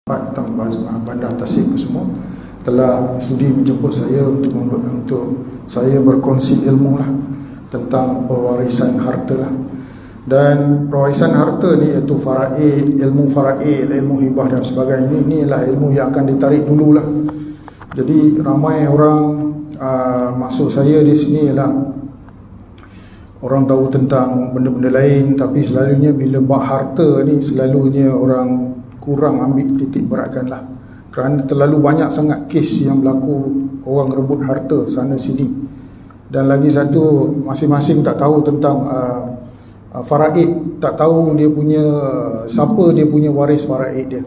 tentang Bandar Tasik semua telah sudi menjemput saya untuk saya berkongsi ilmu lah tentang pewarisan harta lah. Dan pewarisan harta ni iaitu faraid, ilmu hibah dan sebagainya, ini inilah ilmu yang akan ditarik dulu lah. Jadi ramai orang maksud saya di sini ialah orang tahu tentang benda-benda lain, tapi selalunya bila bab harta ni selalunya orang kurang ambil titik beratkan lah, kerana terlalu banyak sangat kes yang berlaku orang rebut harta sana sini. Dan lagi satu, masing-masing tak tahu tentang faraid, tak tahu dia punya siapa dia punya waris faraid dia.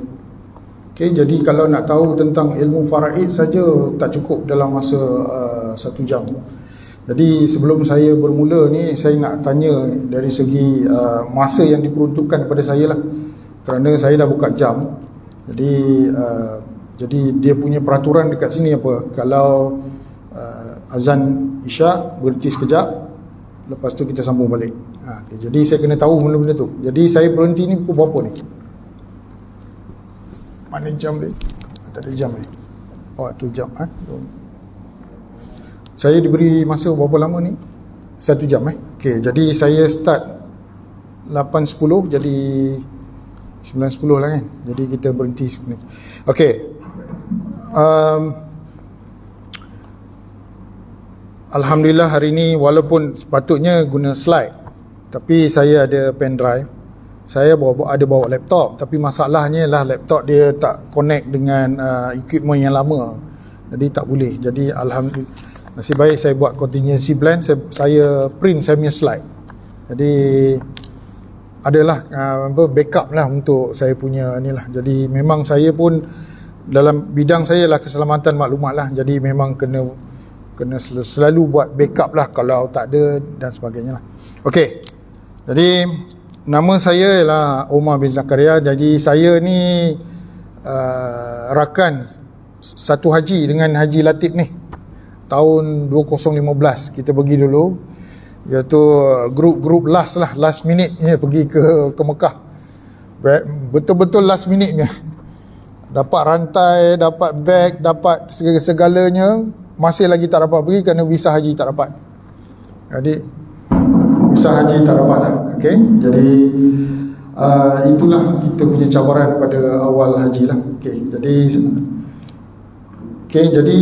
Okay, jadi kalau nak tahu tentang ilmu faraid saja tak cukup dalam masa 1 jam. Jadi sebelum saya bermula ni, saya nak tanya dari segi masa yang diperuntukkan kepada saya lah, kerana saya dah buka jam. Jadi dia punya peraturan dekat sini apa, kalau azan isyak berhenti sekejap, lepas tu kita sambung balik. Okay, jadi saya kena tahu benda-benda tu. Jadi saya berhenti ni pukul berapa ni? Mana jam dia? Tak ada jam ni. Oh, tu jam. Saya diberi masa berapa lama ni? 1 jam Okay, jadi saya start 8.10, jadi 9.10 lah kan. Jadi kita berhenti sini. Okay, Alhamdulillah hari ni walaupun sepatutnya guna slide, tapi saya ada pen drive. Saya ada bawa laptop, tapi masalahnya lah laptop dia tak connect dengan equipment yang lama, jadi tak boleh. Jadi alhamdulillah, nasib baik saya buat contingency plan, saya print saya punya slide. Jadi adalah backup lah untuk saya punya ni lah. Jadi memang saya pun dalam bidang saya lah keselamatan maklumat lah, jadi memang kena selalu buat backup lah kalau tak ada dan sebagainya lah. Okey, jadi nama saya ialah Omar bin Zakaria. Jadi saya ni rakan satu haji dengan Haji Latif ni tahun 2015 kita pergi dulu, iaitu grup last minute ni pergi ke Mekah. Betul-betul last minute ni, dapat rantai, dapat beg, dapat segalanya, masih lagi tak dapat pergi kerana visa haji tak dapat. Jadi visa haji tak dapat lah. Okay, jadi itulah kita punya cabaran pada awal haji lah. Jadi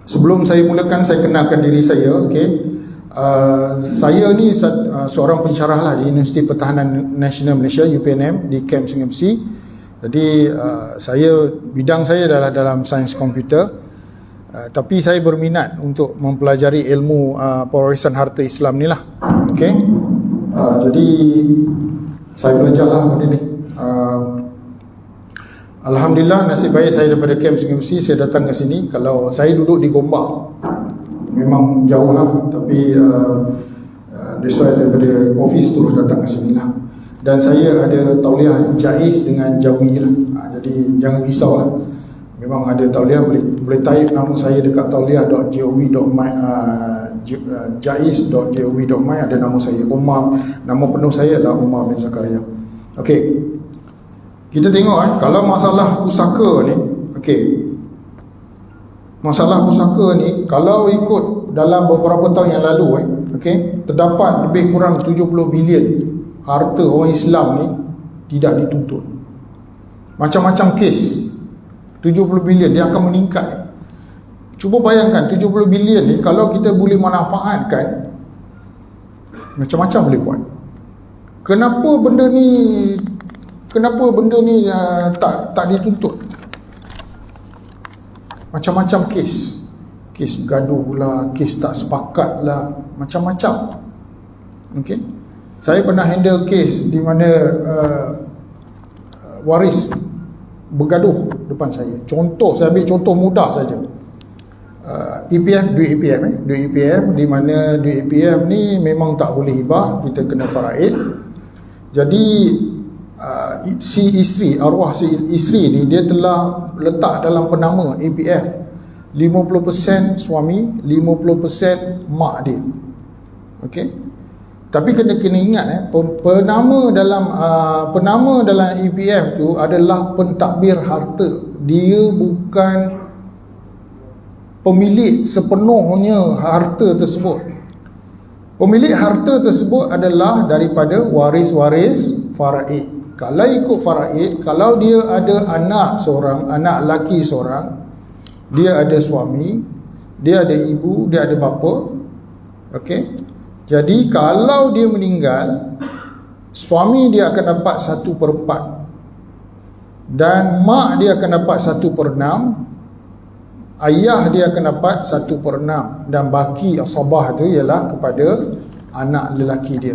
sebelum saya mulakan, saya kenalkan diri saya. Saya ni seorang pensyarah lah di Universiti Pertahanan Nasional Malaysia UPNM di Camp Sungai Besi. Jadi bidang saya adalah dalam sains komputer, tapi saya berminat untuk mempelajari ilmu pewarisan harta Islam ni lah. Jadi saya belajarlah benda ni. Alhamdulillah, nasib baik saya daripada Camp Sungai Besi saya datang ke sini. Kalau saya duduk di Gombak, memang jauh lah, tapi saya daripada office terus datang ke sini lah. Dan saya ada tauliah Jaiz dengan Jawi lah. Jadi jangan risau lah, memang ada tauliah, boleh type nama saya dekat tauliah.gov.my, jaiz.gov.my, ada nama saya Omar. Nama penuh saya adalah Omar bin Zakaria. Okey, kita tengok kalau masalah pusaka ni. Masalah pusaka ni kalau ikut dalam beberapa tahun yang lalu terdapat lebih kurang 70 bilion harta orang Islam ni tidak dituntut. Macam-macam kes, 70 bilion dia akan meningkat. Cuba bayangkan 70 bilion ni kalau kita boleh manfaatkan, macam-macam boleh buat. Kenapa benda ni tak dituntut? Macam-macam kes gaduh lah, kes tak sepakat lah, macam-macam. Saya pernah handle kes di mana waris bergaduh depan saya. Saya ambil contoh mudah saja. duit EPF, di mana duit EPF ni memang tak boleh hibah, kita kena faraid. Jadi arwah si isteri ni dia telah letak dalam penama EPF 50% suami, 50% mak dia. Tapi kena ingat penama dalam EPF tu adalah pentadbir harta. Dia bukan pemilik sepenuhnya harta tersebut. Pemilik harta tersebut adalah daripada waris-waris faraid. Kalau ikut faraid, kalau dia ada anak seorang, anak lelaki seorang, dia ada suami, dia ada ibu, dia ada bapa, okey. Jadi kalau dia meninggal, suami dia akan dapat 1/4 dan mak dia akan dapat 1/6, ayah dia akan dapat 1/6 dan baki asabah tu ialah kepada anak lelaki dia.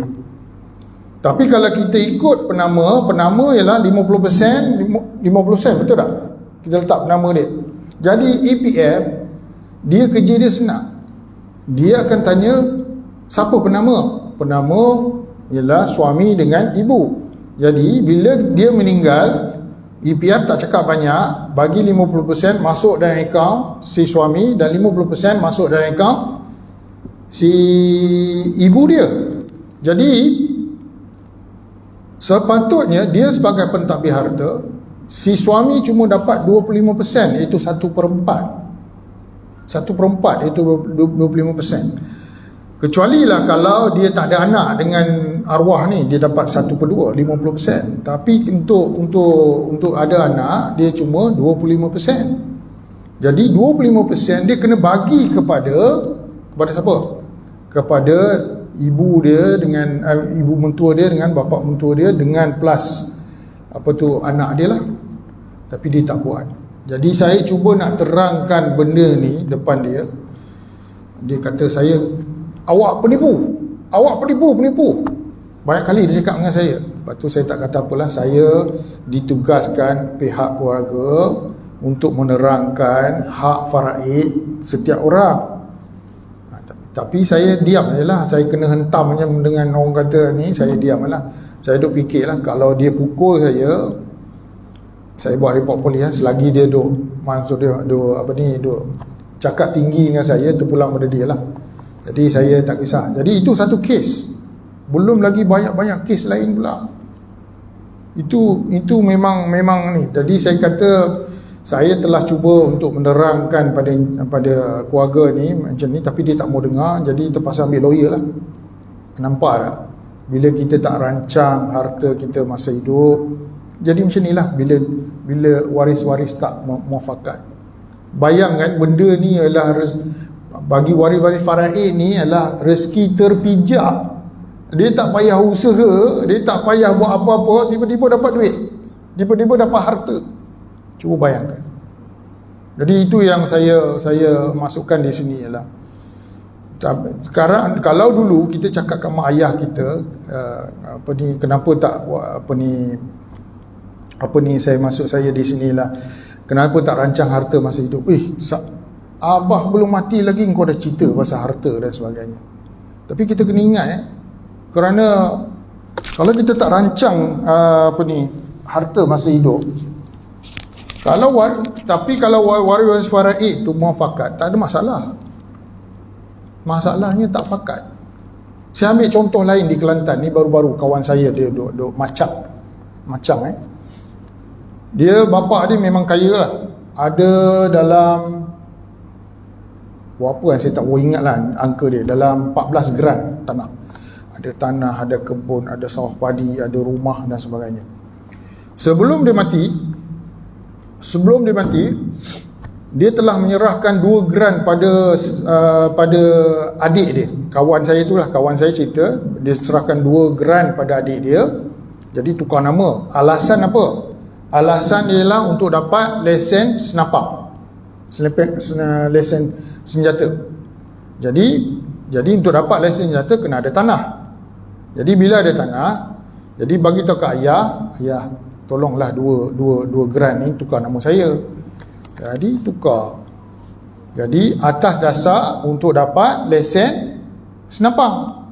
Tapi kalau kita ikut penama ialah 50%, 50%, betul tak? Kita letak penama dia. Jadi EPF dia kerja dia senang. Dia akan tanya siapa penama? Penama ialah suami dengan ibu. Jadi bila dia meninggal, EPF tak cakap banyak, bagi 50% masuk dalam akaun si suami dan 50% masuk dalam akaun si ibu dia. Jadi sepatutnya dia sebagai pentadbir harta, si suami cuma dapat 25%, iaitu 1/4. 1/4 iaitu 25%. Kecuali lah kalau dia tak ada anak dengan arwah ni, dia dapat 1/2, 50%. Tapi untuk ada anak, dia cuma 25%. Jadi 25% dia kena bagi kepada siapa? Kepada ibu dia dengan ibu mentua dia dengan bapa mentua dia, dengan plus anak dia lah. Tapi dia tak buat. Jadi saya cuba nak terangkan benda ni depan dia. Dia kata saya, awak penipu. Banyak kali dia cakap dengan saya. Lepas tu saya tak kata apalah. Saya ditugaskan pihak keluarga untuk menerangkan hak faraid setiap orang. Tapi saya diam je lah. Saya kena hentam dengan orang kata ni, saya diam je lah. Saya duk fikir lah, kalau dia pukul saya buat report polis lah. Selagi dia maksud dia cakap tinggi dengan saya, terpulang pada dia lah. Jadi saya tak kisah. Jadi itu satu kes. Belum lagi banyak-banyak kes lain pula. Itu memang ni. Jadi saya kata saya telah cuba untuk menerangkan pada keluarga ni macam ni, tapi dia tak mau dengar. Jadi terpaksa ambil lawyer lah. Nampak tak? Bila kita tak rancang harta kita masa hidup, jadi macam ni lah. Bila waris-waris tak muafakat. Bayangkan benda ni adalah bagi waris-waris faraid ni adalah rezeki terpijak. Dia tak payah usaha, dia tak payah buat apa-apa, tiba-tiba dapat duit, tiba-tiba dapat harta. Cuba bayangkan. Jadi itu yang saya masukkan di sini ialah, sekarang kalau dulu kita cakap kat mak ayah kita, kenapa tak saya di sinilah, kenapa tak rancang harta masa hidup? Abah belum mati lagi kau dah cerita pasal harta dan sebagainya. Tapi kita kena ingat kerana kalau kita tak rancang harta masa hidup, kalau waris faraid tu muafakat, tak ada masalah. Masalahnya tak fakat. Saya ambil contoh lain di Kelantan ni, baru-baru kawan saya dia duk macam dia, bapa dia memang kaya lah. Ada dalam berapa saya tak boleh ingat lah angka dia, dalam 14 geran tanah. Ada tanah, ada kebun, ada sawah padi, ada rumah dan sebagainya. Sebelum dia mati, dia telah menyerahkan 2 geran pada adik dia. Kawan saya cerita, dia serahkan 2 geran pada adik dia. Jadi tukar nama. Alasan apa? Alasan ialah untuk dapat lesen senapang, lesen senjata. Jadi untuk dapat lesen senjata kena ada tanah. Jadi bila ada tanah, jadi bagi tahu ke ayah, tolonglah 2 geran ni tukar nama saya. Jadi tukar. Jadi atas dasar untuk dapat lesen senapang.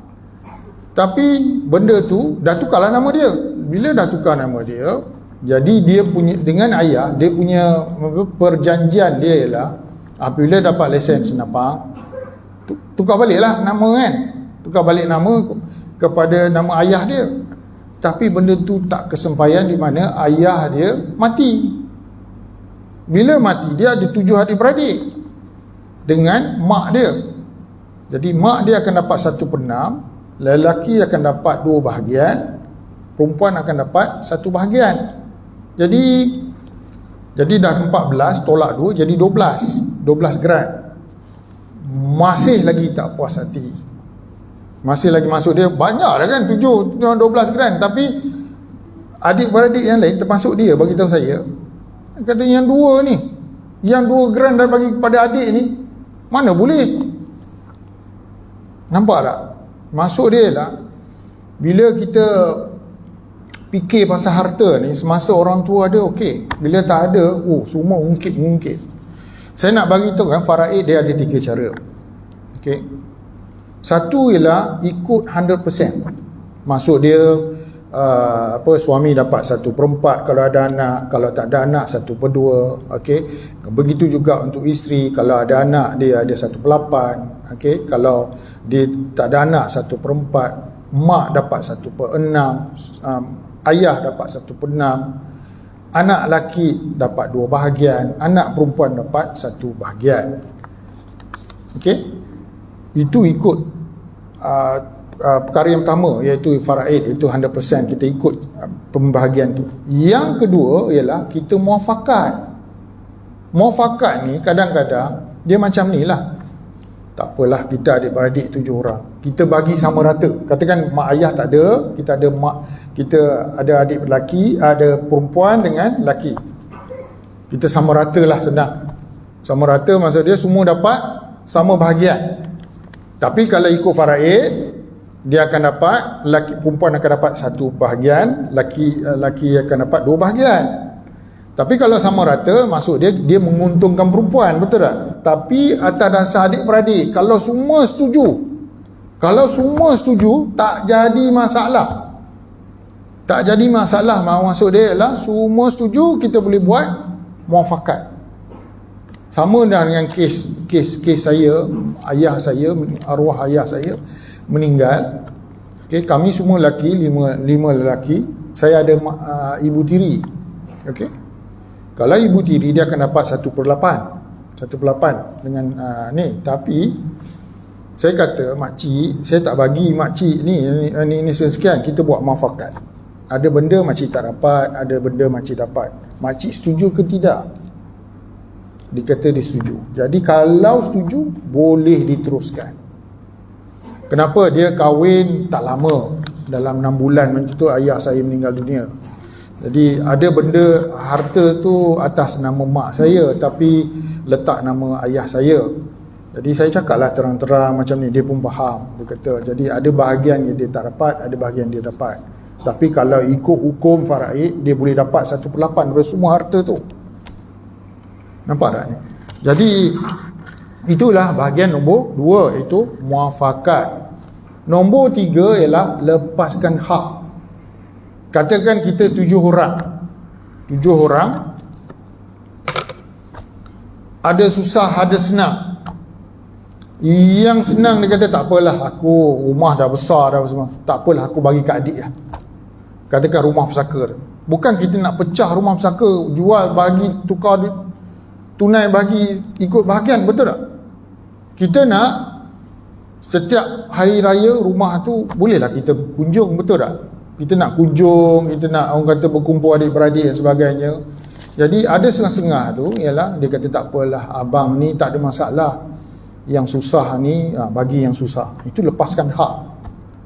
Tapi benda tu dah tukarlah nama dia. Bila dah tukar nama dia, jadi dia punya dengan ayah, dia punya perjanjian dia ialah apabila dapat lesen senapang, tukar baliklah nama kan. Tukar balik nama. kepada nama ayah dia. Tapi benda tu tak kesampaian di mana ayah dia mati. Bila mati, dia ada 7 adik-beradik dengan mak dia. Jadi mak dia akan dapat 1/6, lelaki akan dapat 2 bahagian, perempuan akan dapat 1 bahagian. Jadi dah 14 tolak 2 jadi 12 grand. Masih lagi tak puas hati. Masih lagi masuk dia banyak dah kan, 12 grand, tapi adik-beradik yang lain termasuk dia bagi tahu saya, kata yang 2 ni, yang 2 grand dah bagi kepada adik ni, mana boleh. Nampak tak? Maksud dia lah, bila kita fikir pasal harta ni, semasa orang tua ada okey, bila tak ada, semua ungkit-ungkit. Saya nak bagi tahu kan, faraid dia ada 3 cara. Okey. Satu ialah ikut 100%. Maksud dia suami dapat 1/4 kalau ada anak, kalau tak ada anak 1/2. Okey. Begitu juga untuk isteri, kalau ada anak dia ada 1/8. Okey. Kalau dia tak ada anak 1/4, mak dapat 1/6, ayah dapat 1/6, anak lelaki dapat 2 bahagian, anak perempuan dapat 1 bahagian. Okey. Itu ikut perkara yang pertama, iaitu faraid, itu 100% kita ikut pembahagian tu. Yang kedua ialah kita muafakat. Muafakat ni kadang-kadang dia macam ni lah. Tak apalah, kita adik-beradik 7 orang, kita bagi sama rata. Katakan mak ayah tak ada, kita ada adik lelaki, ada perempuan dengan lelaki, kita sama rata lah, senang. Sama rata maksud dia semua dapat sama bahagian. Tapi kalau ikut faraid, dia akan dapat, lelaki perempuan akan dapat 1 bahagian, lelaki akan dapat 2 bahagian. Tapi kalau sama rata, maksud dia menguntungkan perempuan, betul tak? Tapi atas dasar adik-beradik, kalau semua setuju, tak jadi masalah. Tak jadi masalah. Maksud dia ialah semua setuju, kita boleh buat muafakat. Sama dengan kes saya, ayah saya, arwah ayah saya meninggal. Okey, kami semua lelaki, 5 lelaki. Saya ada ibu tiri. Okey. Kalau ibu tiri dia akan dapat 1/8 dengan ni. Tapi saya kata makcik, saya tak bagi makcik ni sekian, kita buat muafakat. Ada benda makcik tak dapat, ada benda makcik dapat. Makcik setuju ke tidak? Dikata dia setuju. Jadi kalau setuju, boleh diteruskan. Kenapa? Dia kahwin tak lama, dalam 6 bulan macam tu ayah saya meninggal dunia. Jadi ada benda harta tu atas nama mak saya, tapi letak nama ayah saya. Jadi saya cakap lah terang-terang macam ni, dia pun faham. Dia kata, jadi ada bahagian yang dia tak dapat, ada bahagian dia dapat. Tapi kalau ikut hukum faraid, dia boleh dapat 1/8 dari semua harta tu. Nampak tak ni? Jadi itulah bahagian nombor 2, iaitu muafakat. Nombor 3 ialah lepaskan hak. Katakan kita 7 orang, ada susah, ada senang. Yang senang dia kata, tak apalah, aku rumah dah besar dah semua, tak apalah, aku bagi kat adik lah. Katakan rumah pesaka. Bukan kita nak pecah rumah pesaka, jual, bagi, tukar tunai, bagi ikut bahagian, betul tak? Kita nak setiap hari raya rumah tu bolehlah kita kunjung, betul tak? Kita nak kunjung, kita nak orang kata berkumpul adik-beradik dan sebagainya. Jadi ada setengah-setengah tu ialah dia kata, tak apalah abang ni tak ada masalah, yang susah ni bagi yang susah. Itu lepaskan hak.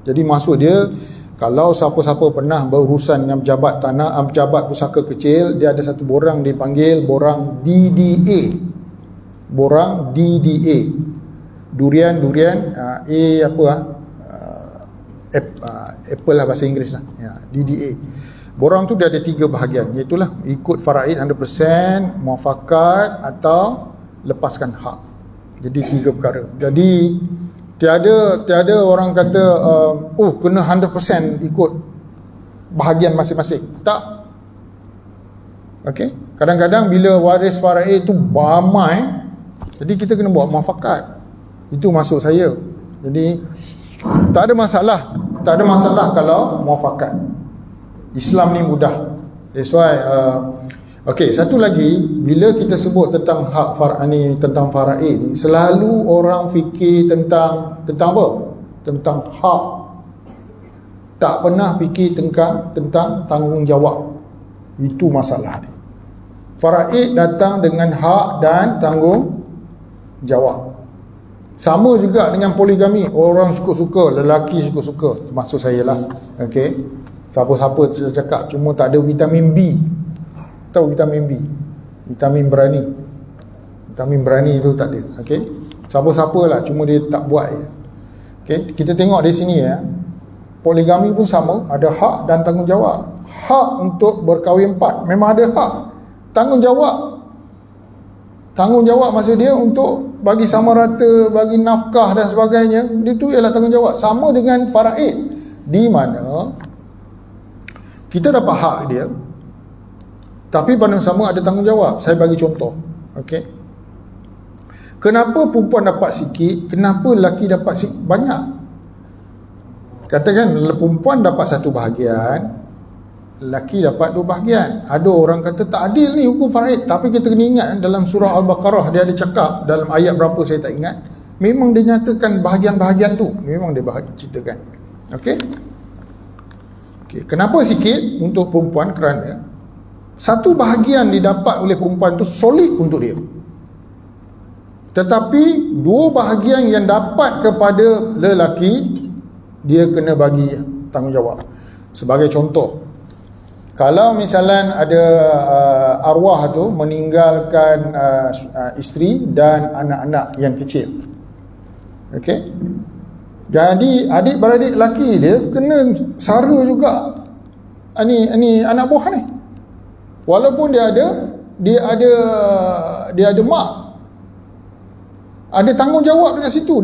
Jadi maksud dia, kalau siapa-siapa pernah berurusan dengan pejabat tanah, pejabat pusaka kecil, dia ada satu borang dipanggil borang DDA. Borang DDA. Durian apple lah bahasa Inggeris lah. DDA. Borang tu dia ada 3 bahagian, iaitu ikut faraid 100%, muafakat atau lepaskan hak. Jadi 3 perkara. Jadi tiada orang kata kena 100% ikut bahagian masing-masing. Tak. Okey. Kadang-kadang bila waris faraid tu ramai, jadi kita kena buat muafakat. Itu maksud saya. Jadi tak ada masalah Tak ada masalah kalau muafakat. Islam ni mudah. That's why okey, satu lagi, bila kita sebut tentang hak far'ani, tentang faraid ni, selalu orang fikir tentang apa? Tentang hak. Tak pernah fikir tentang tanggungjawab. Itu masalah ni. Faraid datang dengan hak dan tanggungjawab. Sama juga dengan poligami. Orang suka-suka, lelaki suka-suka, termasuk saya lah. Okey. Siapa-siapa cakap cuma tak ada vitamin B. Tahu vitamin B? Vitamin berani. Vitamin berani tu tak ada. Okey. Siapa-siapa lah, cuma dia tak buat je. Okey, kita tengok di sini ya. Poligami pun sama, ada hak dan tanggungjawab. Hak untuk berkahwin empat, memang ada hak. Tanggungjawab maksud dia untuk bagi sama rata, bagi nafkah dan sebagainya. Itu ialah tanggungjawab. Sama dengan faraid, di mana kita dapat hak dia, tapi pada sama ada tanggungjawab. Saya bagi contoh. Okey. Kenapa perempuan dapat sikit, kenapa lelaki dapat banyak? Katakan perempuan dapat satu bahagian, lelaki dapat dua bahagian. Ada orang kata tak adil ni hukum faraid, tapi kita kena ingat dalam surah Al-Baqarah dia ada cakap, dalam ayat berapa saya tak ingat, memang dia nyatakan bahagian-bahagian tu, memang dia ceritakan. Okey. Okey, kenapa sikit untuk perempuan? Kerana satu bahagian didapat oleh perempuan tu solid untuk dia, tetapi dua bahagian yang dapat kepada lelaki, dia kena bagi tanggungjawab. Sebagai contoh, kalau misalnya ada arwah tu meninggalkan isteri dan anak-anak yang kecil, okey, jadi adik-beradik lelaki dia kena sara juga ni anak buah ni, walaupun dia ada mak, ada tanggungjawab dekat situ.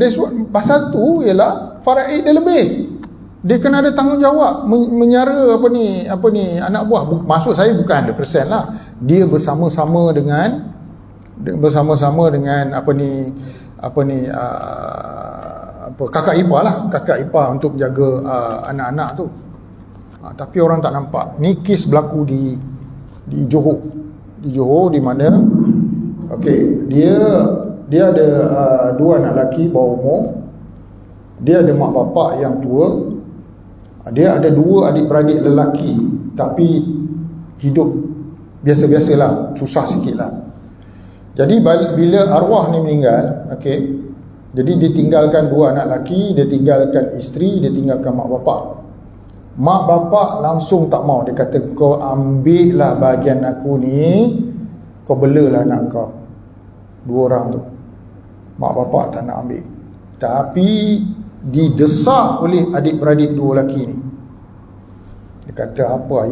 Pasal tu ialah faraid dia lebih. Dia kena ada tanggungjawab menyara apa ni anak buah. Maksud saya bukan 100% lah. Dia bersama-sama dengan kakak ipar lah, kakak ipar untuk jaga anak-anak tu. Tapi orang tak nampak. Ni kes berlaku di Johor. Di Johor, di mana okey, dia ada dua anak lelaki bawah umur. Dia ada mak bapak yang tua. Dia ada dua adik-beradik lelaki, tapi hidup biasa-biasalah, susah sikit lah. Jadi bila arwah ni meninggal, okey, jadi dia tinggalkan dua anak lelaki, dia tinggalkan isteri, dia tinggalkan mak bapak. Mak bapak langsung tak mau. Dia kata, kau ambil lah bahagian aku ni, kau belalah anak kau. Dua orang tu, mak bapak tak nak ambil. Tapi didesak oleh adik-beradik dua lelaki ni. Dia kata, apa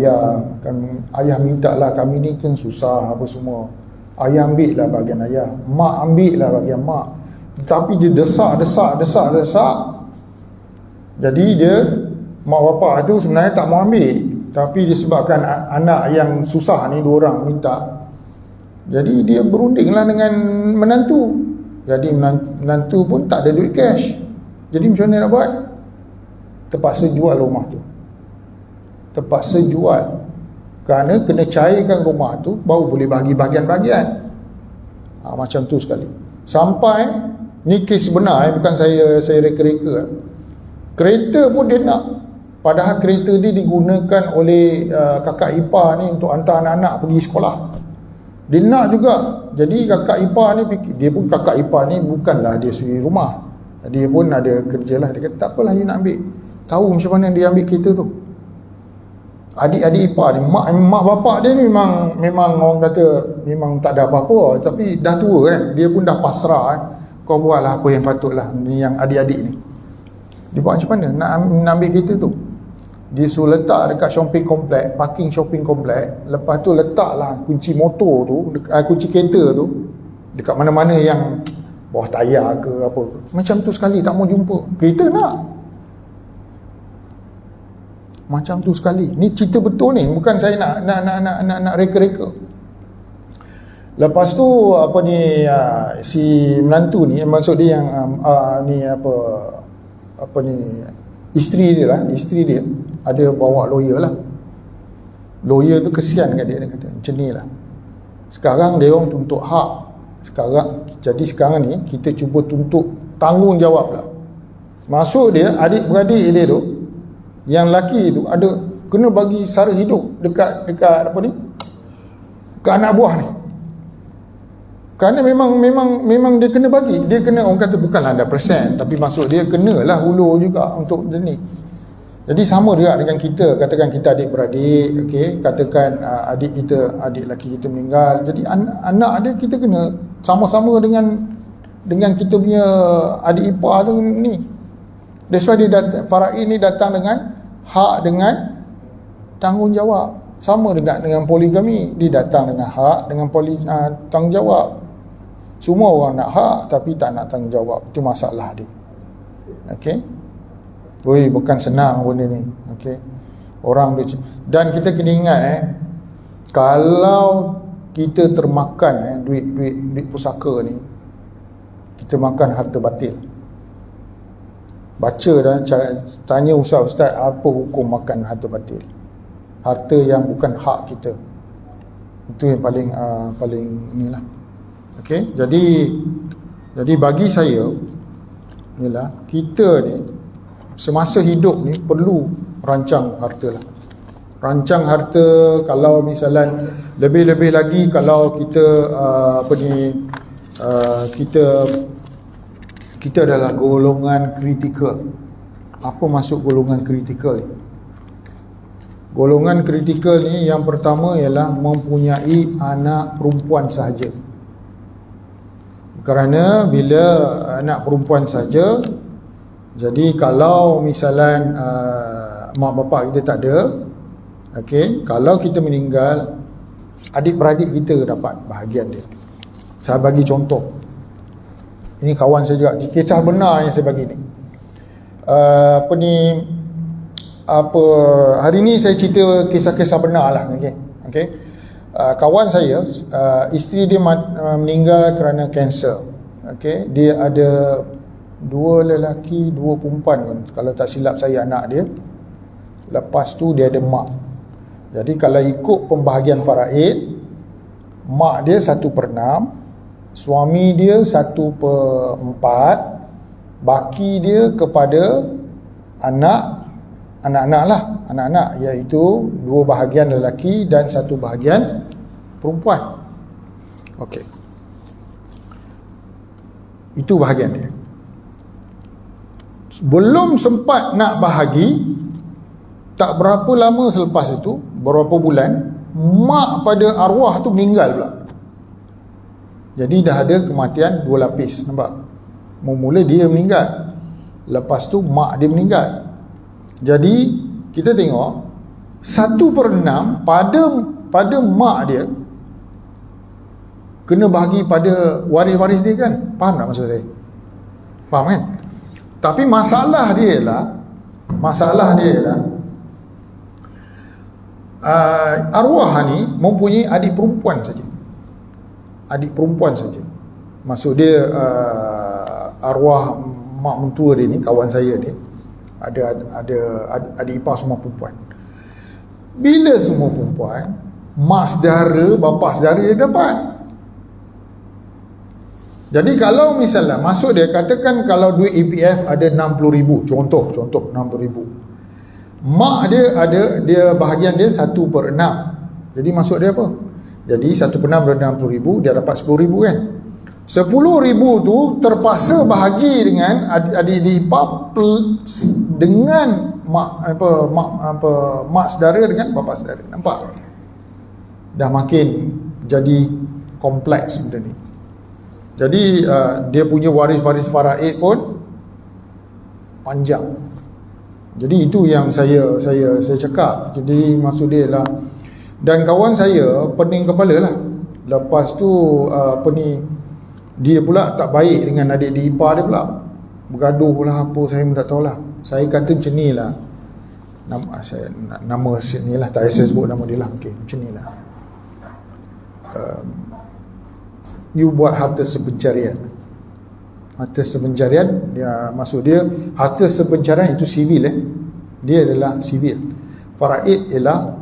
ayah minta lah, kami ni kan susah apa semua. Ayah ambil lah bahagian ayah, mak ambil lah bahagian mak. Tapi dia desak. Jadi mak bapak tu sebenarnya tak mau ambil, tapi disebabkan anak yang susah ni dua orang minta, jadi dia berunding lah dengan menantu. Jadi menantu pun tak ada duit cash. Jadi macam mana nak buat? Terpaksa jual rumah tu. Terpaksa jual. Kerana kena cairkan rumah tu, baru boleh bagi bahagian-bahagian. Macam tu sekali. Sampai, ni kes sebenar, bukan saya reka-reka. Kereta pun dia nak. Padahal kereta dia digunakan oleh kakak ipar ni untuk hantar anak-anak pergi sekolah. Dia nak juga. Jadi kakak ipar ni fikir, dia pun kakak ipar ni bukanlah dia sendiri rumah, dia pun ada kerja lah. Dia kata, tak apalah you nak ambil. Tahu macam mana dia ambil kereta tu. Adik-adik ipar ni, mak bapak dia ni memang orang kata memang tak ada apa-apa, tapi dah tua kan, dia pun dah pasrah. Kau buatlah apa yang patutlah. Ni yang adik-adik ni, dia buat macam mana nak ambil kereta tu. Dia suruh letak dekat shopping komplek, parking shopping komplek. Lepas tu letaklah kunci motor tu, kunci kereta tu dekat mana-mana yang bawah tayar ke apa. Macam tu sekali, tak mau jumpa. Kereta nak. Macam tu sekali. Ni cerita betul ni, bukan saya nak reka-reka. Lepas tu si menantu ni, maksud dia yang isteri dia ada bawa lawyer lah. Lawyer tu kesian kat dia kata macam ni lah, sekarang dia orang tuntut hak, sekarang ni kita cuba tuntut tanggungjawab lah. Maksud dia adik-beradik dia tu, yang lelaki tu ada kena bagi sara hidup dekat apa ni, ke anak buah ni. Kerana memang dia kena bagi, dia kena, orang kata bukanlah 100%, tapi maksud dia kenalah hulu juga untuk ni. Jadi sama juga dengan kita, katakan kita adik-beradik, okey, katakan adik lelaki kita meninggal, jadi anak dia kita kena sama-sama dengan kita punya adik ipar tu ni. That's why faraid ni datang dengan hak dengan tanggungjawab. Sama dengan poligami, dia datang dengan hak dengan tanggungjawab. Semua orang nak hak tapi tak nak tanggungjawab. Itu masalah dia. Okey. Bukan senang benda ni. Okey. Orang dan kita kena ingat kalau kita termakan duit pusaka ni, kita makan harta batil. Baca dan tanya ustaz, apa hukum makan harta batil? Harta yang bukan hak kita. Itu yang paling inilah. Okey, jadi bagi saya ialah kita ni semasa hidup ni perlu rancang harta lah. Rancang harta, kalau misalnya lebih-lebih lagi kalau kita kita adalah golongan kritikal. Apa maksud golongan kritikal ni? Golongan kritikal ni yang pertama ialah mempunyai anak perempuan sahaja. Kerana bila anak perempuan saja, jadi kalau misalnya mak bapak kita tak ada, okey, kalau kita meninggal, adik-beradik kita dapat bahagian dia. Saya bagi contoh. Ini kawan saya juga, kisah benar yang saya bagi ni. Hari ni saya cerita kisah-kisah benar lah, okey. Kawan saya, isteri dia meninggal kerana kanser. Okey, dia ada 2 lelaki, 2 perempuan, kalau tak silap saya anak dia. Lepas tu dia ada mak. Jadi kalau ikut pembahagian faraid, mak dia 1/6, suami dia 1/4, baki dia kepada anak-anak, iaitu 2 bahagian lelaki dan 1 bahagian perempuan. Okey, itu bahagian dia. Belum sempat nak bahagi, tak berapa lama selepas itu, berapa bulan, mak pada arwah tu meninggal pula. Jadi dah ada kematian 2 lapis, nampak? Mula dia meninggal, lepas tu mak dia meninggal. Jadi kita tengok 1/6 pada mak dia kena bahagi pada waris-waris dia kan? Faham tak maksud saya? Faham kan? Tapi masalah dia ialah arwah ni mempunyai adik perempuan saja. Maksud dia arwah mak mentua dia ni, kawan saya ni, ada adik ipar semua perempuan. Bila semua perempuan, mak saudara, bapa saudara dia dapat. Jadi kalau misalnya, maksud dia, katakan kalau duit EPF ada 60,000, contoh 60,000. Mak dia bahagian dia 1/6. Jadi maksud dia apa? Jadi 1/6 dari 60,000, dia dapat 10,000 kan? 10,000 tu terpaksa bahagi dengan adik ipar dengan mak saudara dengan bapa saudara. Nampak? Dah makin jadi kompleks benda ni. Jadi dia punya waris-waris faraid pun panjang. Jadi itu yang saya cakap. Jadi maksud dia lah, dan kawan saya pening kepala lah. Lepas tu dia pula tak baik dengan adik ipar dia pula. Bergaduh lah apa, saya pun tak tahulah. Saya kata macam ni lah. Nama ni lah, tak saya sebut nama dia lah. Okay, macam ni lah. You buat harta sepencarian. Harta sepencarian, maksud dia harta sepencarian itu sivil, dia adalah sivil. Faraid ialah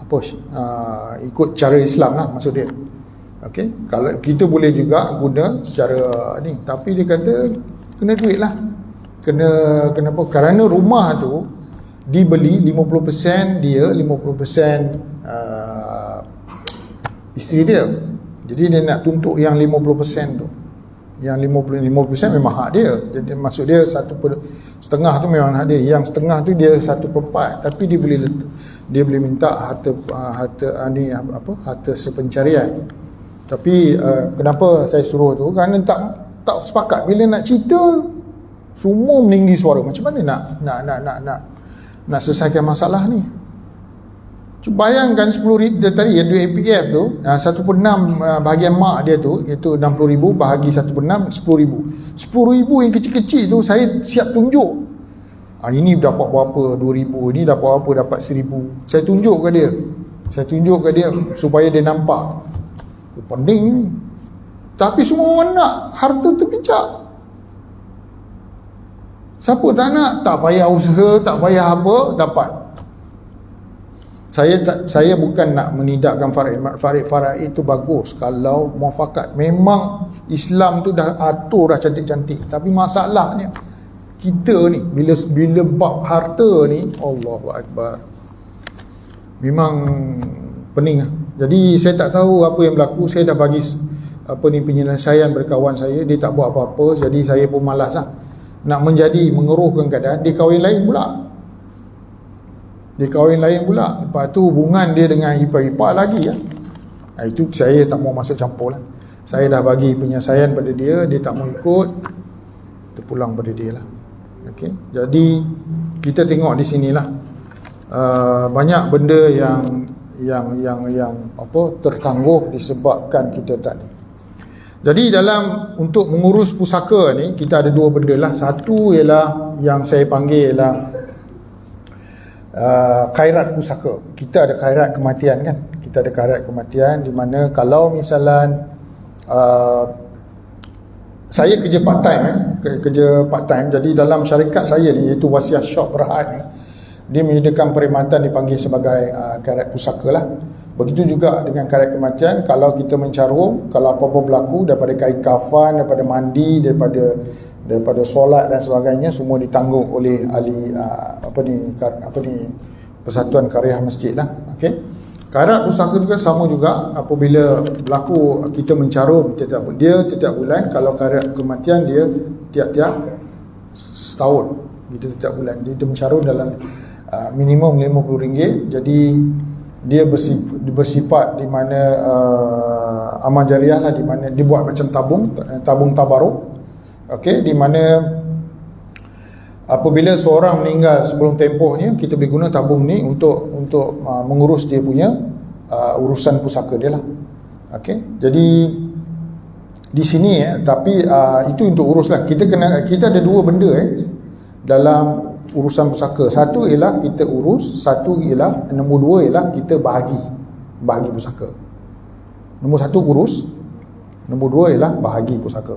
apa, ikut cara Islam lah maksud dia. Okey, kalau kita boleh juga guna secara ni, tapi dia kata kena duit lah. Kenapa? Kerana rumah tu dibeli 50% dia, 50% isteri dia. Jadi dia nak tuntut yang 50% tu. Yang 50% memang hak dia. Jadi maksud dia setengah tu memang hak dia. Yang setengah tu dia 1/4, tapi dia boleh minta harta sepencarian. Tapi kenapa saya suruh tu? Kerana tak sepakat bila nak cerita semua meninggi suara. Macam mana nak selesaikan masalah ni? Cuba bayangkan 10,000 tadi yang duit APF tu, 1/6 bahagian mak dia tu, iaitu 60,000 bahagi 1/6, 10,000. 10,000 yang kecil-kecil tu saya siap tunjuk. Ini dapat berapa, 2,000, ini dapat berapa, dapat 1,000. Saya tunjuk ke dia supaya dia nampak. Pening. Tapi semua orang nak harta terpijak. Siapa tak nak? Tak payah usaha, tak payah apa, dapat. Saya bukan nak menidakkan faraid itu bagus kalau muafakat. Memang Islam tu dah atur dah cantik-cantik. Tapi masalahnya kita ni bila bab harta ni, Allahu Akbar, memang pening lah. Jadi saya tak tahu apa yang berlaku. Saya dah bagi penyelesaian berkawan saya, dia tak buat apa-apa. Jadi saya pun malas lah nak mengeruhkan keadaan. Dia kahwin lain pula. Lepas tu hubungan dia dengan ipar-ipar lagi ya. Itu saya tak mau masuk campur lah. Saya dah bagi penyelesaian pada dia, dia tak mau ikut, terpulang pada dia lah. Okay? Jadi kita tengok di sinilah banyak benda yang tertangguh disebabkan kita tak ni. Jadi dalam untuk mengurus pusaka ni kita ada dua benda lah. Satu ialah yang saya panggil ialah khairat pusaka. Kita ada khairat kematian kan. Kita ada khairat kematian di mana kalau misalan saya kerja part time, jadi dalam syarikat saya ni, iaitu Wasiah Shop Berhad ni, dia menyediakan perkhidmatan dipanggil sebagai khairat pusaka lah. Begitu juga dengan khairat kematian. Kalau kita mencarum, kalau apa-apa berlaku, daripada kain kafan, daripada mandi, daripada solat dan sebagainya, semua ditanggung oleh ahli Persatuan Karyah Masjid lah. Okey. Khairat pusaka juga sama juga. Apabila berlaku kita mencarum dia tiap bulan. Kalau khairat kematian dia tiap-tiap setahun. Kita tiap bulan dia mencarum dalam minimum RM50. Jadi dia bersifat di mana amal jariah lah, di mana dibuat macam tabung tabaruk. Okey, di mana apabila seorang meninggal sebelum tempohnya, kita boleh guna tabung ni untuk mengurus dia punya urusan pusaka dia lah. Okey, jadi di sini tapi itu untuk uruslah. Kita ada dua benda dalam urusan pusaka. Satu ialah kita urus, nombor dua ialah kita bahagi pusaka. Nombor satu urus, nombor dua ialah bahagi pusaka.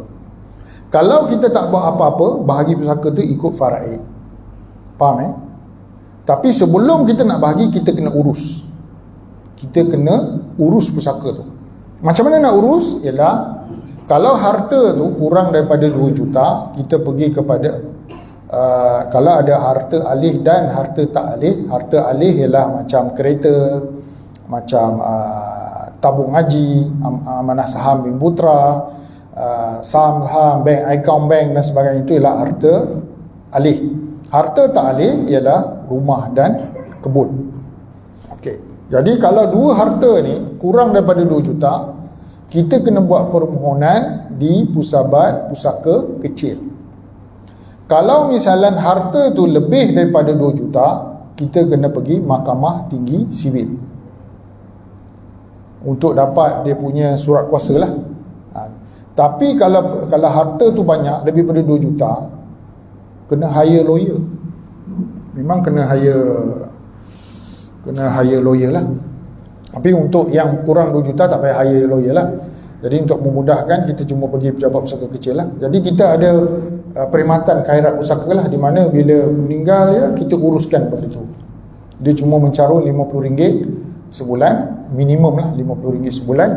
Kalau kita tak buat apa-apa, bahagi pusaka tu ikut faraid. Faham Tapi sebelum kita nak bahagi, kita kena urus. Kita kena urus pusaka tu. Macam mana nak urus? Ialah kalau harta tu kurang daripada 2 juta, kita pergi kepada kalau ada harta alih dan harta tak alih. Harta alih ialah macam kereta, macam tabung haji, amanah saham Bumi Putra, saham, bank, account bank dan sebagainya. Itu ialah harta alih. Harta tak alih ialah rumah dan kebun. Okey. Jadi kalau dua harta ni kurang daripada 2 juta, kita kena buat permohonan di Pusabat Pusaka Kecil. Kalau misalan harta tu lebih daripada 2 juta, kita kena pergi Mahkamah Tinggi Sivil untuk dapat dia punya surat kuasa lah. Tapi kalau harta tu banyak, lebih daripada 2 juta, kena hire lawyer. Memang kena hire lawyer lah. Tapi untuk yang kurang 2 juta tak payah hire lawyer lah. Jadi untuk memudahkan, kita cuma pergi pejabat pusaka kecil lah. Jadi kita ada perkhidmatan khairat pusaka lah, di mana bila meninggal ya, kita uruskan benda tu. Dia cuma mencarut RM50 sebulan, minimum lah RM50 sebulan.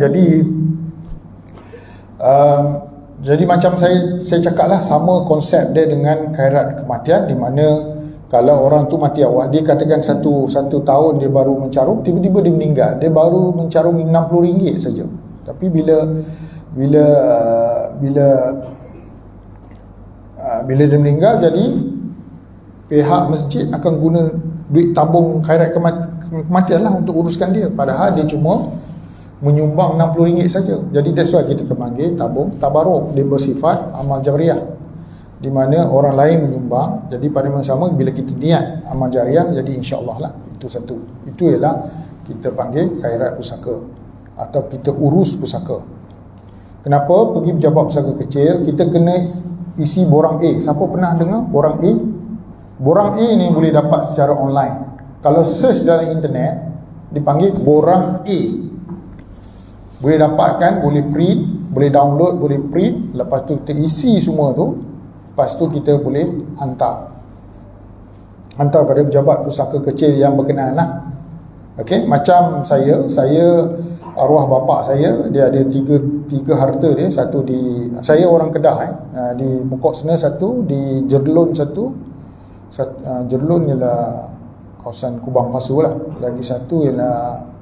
Jadi macam saya cakap lah, sama konsep dia dengan khairat kematian, di mana kalau orang tu mati awal, dia katakan satu tahun dia baru mencarum, tiba-tiba dia meninggal, dia baru mencarum RM60 saja. Tapi bila dia meninggal, jadi pihak masjid akan guna duit tabung khairat kematian lah untuk uruskan dia, padahal dia cuma menyumbang RM60 saja. Jadi that's why kita panggil tabung tabaruk. Dia bersifat amal jariah, di mana orang lain menyumbang. Jadi pada masa sama, bila kita niat amal jariah, jadi insya-Allah lah, itu satu. Itu ialah kita panggil khairat pusaka, atau kita urus pusaka. Kenapa pergi pejabat pusaka kecil? Kita kena isi borang A. Siapa pernah dengar borang A? Borang A ni boleh dapat secara online. Kalau search dalam internet, dipanggil borang A. Boleh dapatkan, boleh print, boleh download, boleh print. Lepas tu kita isi semua tu, lepas tu kita boleh hantar pada pejabat pusaka kecil yang berkenaan lah. Okey, macam saya arwah bapa saya, dia ada tiga harta dia. Satu di, saya orang Kedah di Pokok Sena satu, di Jerlun satu. Jerlun ialah kawasan Kubang Pasu lah. Lagi satu ialah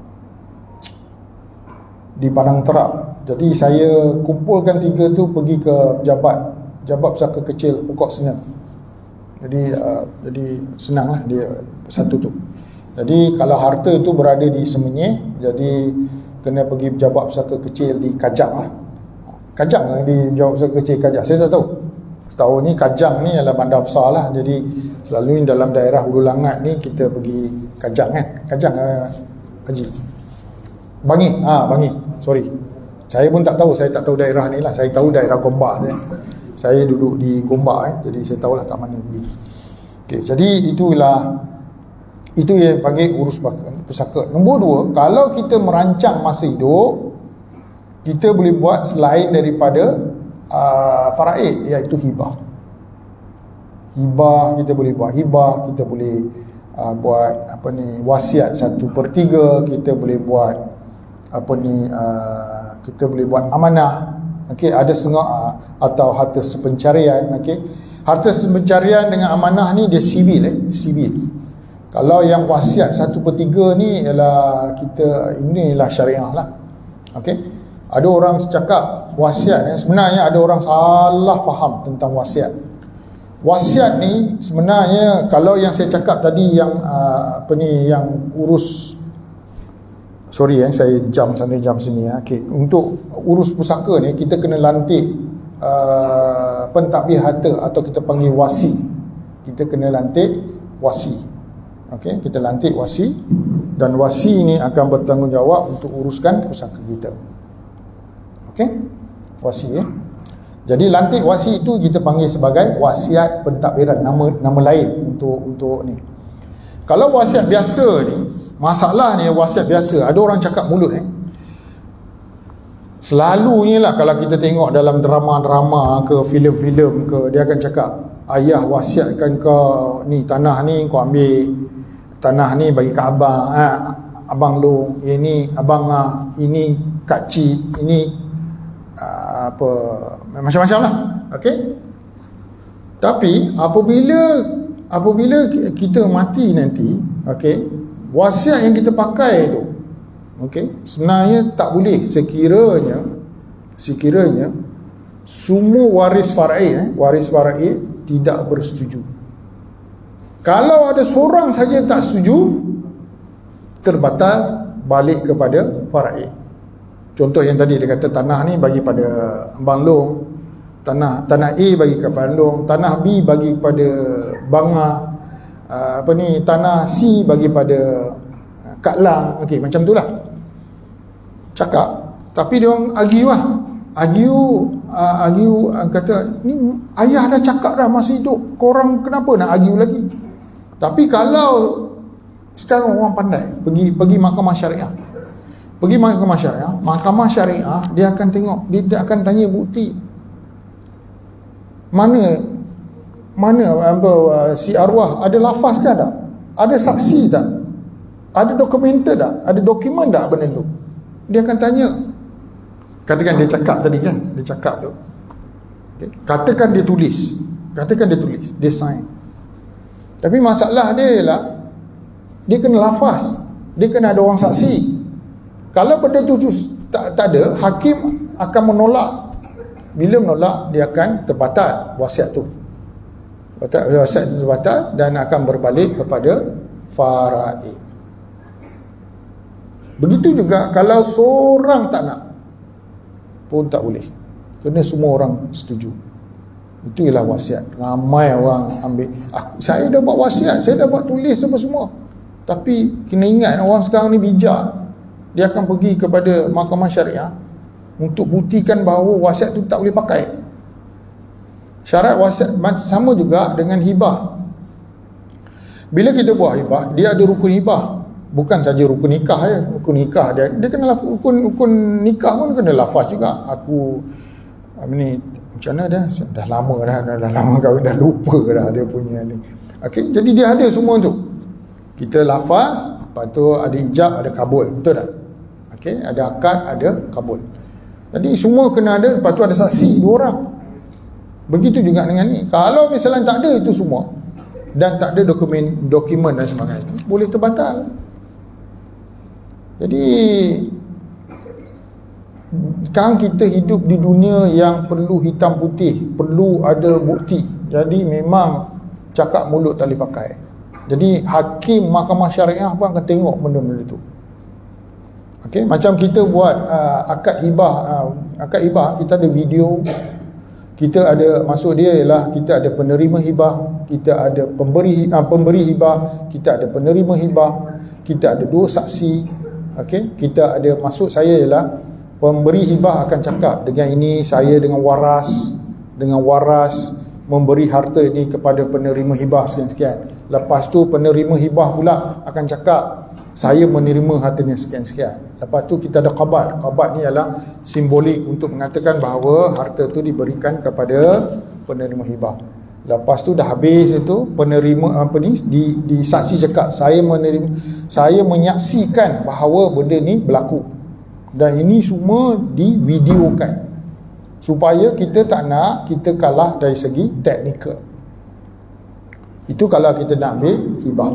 di Padang Terap. Jadi saya kumpulkan tiga tu, pergi ke pejabat pusaka kecil Pokok Sena. Jadi senang lah dia satu tu. Jadi kalau harta tu berada di Semenyih, jadi kena pergi pejabat pusaka kecil di Kajang lah. Kajang lah, di pejabat pusaka kecil Kajang. Saya tak tahu. Setahu ni Kajang ni adalah bandar besar lah. Jadi selalu dalam daerah Hulu Langat ni kita pergi Kajang kan. Kajang Haji Bangi. Bangi. Sorry. Saya pun tak tahu. Saya tak tahu daerah ni lah. Saya tahu daerah Gombak je. Saya duduk di Gombak jadi saya tahulah kat mana pergi. Okey, jadi itu yang panggil urus pusaka. Nombor dua, kalau kita merancang masa hidup, kita boleh buat selain daripada faraid, iaitu hibah. Kita boleh buat hibah, kita boleh buat wasiat 1/3, kita boleh buat kita boleh buat amanah. Okey, ada setengah atau harta sepencarian. Okey, harta sepencarian dengan amanah ni dia sivil. Kalau yang wasiat 1/3 ni ialah inilah syariah lah. Okey, ada orang cakap wasiat ni, sebenarnya ada orang salah faham tentang wasiat. Wasiat ni sebenarnya, kalau yang saya cakap tadi yang yang urus, sorry saya jam sana jam sini Okey, untuk urus pusaka ni kita kena lantik pentadbir harta, atau kita panggil wasi. Kita kena lantik wasi. Okey, kita lantik wasi, dan wasi ni akan bertanggungjawab untuk uruskan pusaka kita. Okey, wasi Jadi lantik wasi itu kita panggil sebagai wasiat pentadbiran, nama lain untuk ni. Kalau wasiat biasa ni, masalahnya wasiat biasa, ada orang cakap mulut selalunya lah, kalau kita tengok dalam drama-drama ke filem-filem ke, dia akan cakap, ayah wasiatkan kau ni, tanah ni kau ambil, tanah ni bagi ke abang, abang long, ini abang ini kak cik, ini macam-macam lah. Okey, tapi apabila kita mati nanti, okey, wasiat yang kita pakai tu, okey, sebenarnya tak boleh sekiranya semua waris faraid tidak bersetuju. Kalau ada seorang saja tak setuju, terbatal balik kepada faraid. Contoh yang tadi dia kata tanah ni bagi pada Abang Long, tanah A bagi kepada Abang Long, tanah B bagi kepada Banga, tanah C bagi pada Kak Lang. Okey, macam itulah cakap. Tapi dia orang argue kata ni ayah dah cakap dah masa hidup, korang kenapa nak argue lagi? Tapi kalau sekarang orang pandai pergi mahkamah syariah, Pergi mahkamah syariah, dia akan tengok, dia akan tanya bukti. Mana si arwah ada lafaz ke tak? Ada saksi tak? Ada dokumenter tak? Ada dokumen tak benda tu? Dia akan tanya. Katakan dia cakap tadi kan, dia cakap tu. Okay. Katakan dia tulis, dia sign. Tapi masalah dia ialah dia kena lafaz, dia kena ada orang saksi. Kalau benda tu tak ada, hakim akan menolak. Bila menolak, dia akan terbatal wasiat tu. Wasiat itu terbatal dan akan berbalik kepada faraid. Begitu juga kalau seorang tak nak pun tak boleh. Kena semua orang setuju. Itu ialah wasiat. Ramai orang ambil, saya dah buat wasiat, saya dah buat tulis semua. Tapi kena ingat, orang sekarang ni bijak. Dia akan pergi kepada mahkamah syariah untuk buktikan bahawa wasiat tu tak boleh pakai. Syarat wasiat sama juga dengan hibah. Bila kita buat hibah, dia ada rukun hibah. Bukan saja rukun nikah ya. Rukun nikah dia kena rukun nikah pun kena lafaz juga. Aku ni macam mana dah lama kahwin, dah lupa dah dia punya ni. Okey, jadi dia ada semua tu. Kita lafaz, lepas tu ada ijab, ada kabul, betul tak? Okey, ada akad, ada kabul. Jadi semua kena ada, lepas tu ada saksi 2 orang. Begitu juga dengan ni. Kalau misalnya tak ada itu semua dan tak ada dokumen dan sebagainya, boleh terbatal. Jadi sekarang kita hidup di dunia yang perlu hitam putih, perlu ada bukti. Jadi memang cakap mulut tak boleh pakai. Jadi hakim mahkamah syariah pun akan tengok benda-benda tu. Okey, macam kita buat akad hibah, kita ada video, kita ada, maksud dia ialah kita ada penerima hibah, kita ada pemberi hibah, kita ada penerima hibah, kita ada 2 saksi. Okey, kita ada, maksud saya ialah pemberi hibah akan cakap, dengan ini saya dengan waras memberi harta ini kepada penerima hibah sekian-sekian. Lepas tu penerima hibah pula akan cakap, saya menerima hartanya sekian-sekian. Lepas tu kita ada qabat. Qabat ni ialah simbolik untuk mengatakan bahawa harta tu diberikan kepada penerima hibah. Lepas tu dah habis itu, penerima di saksi cakap, saya menyaksikan bahawa benda ni berlaku. Dan ini semua divideokan supaya kita tak nak kita kalah dari segi teknikal. Itu kalau kita nak ambil hibah.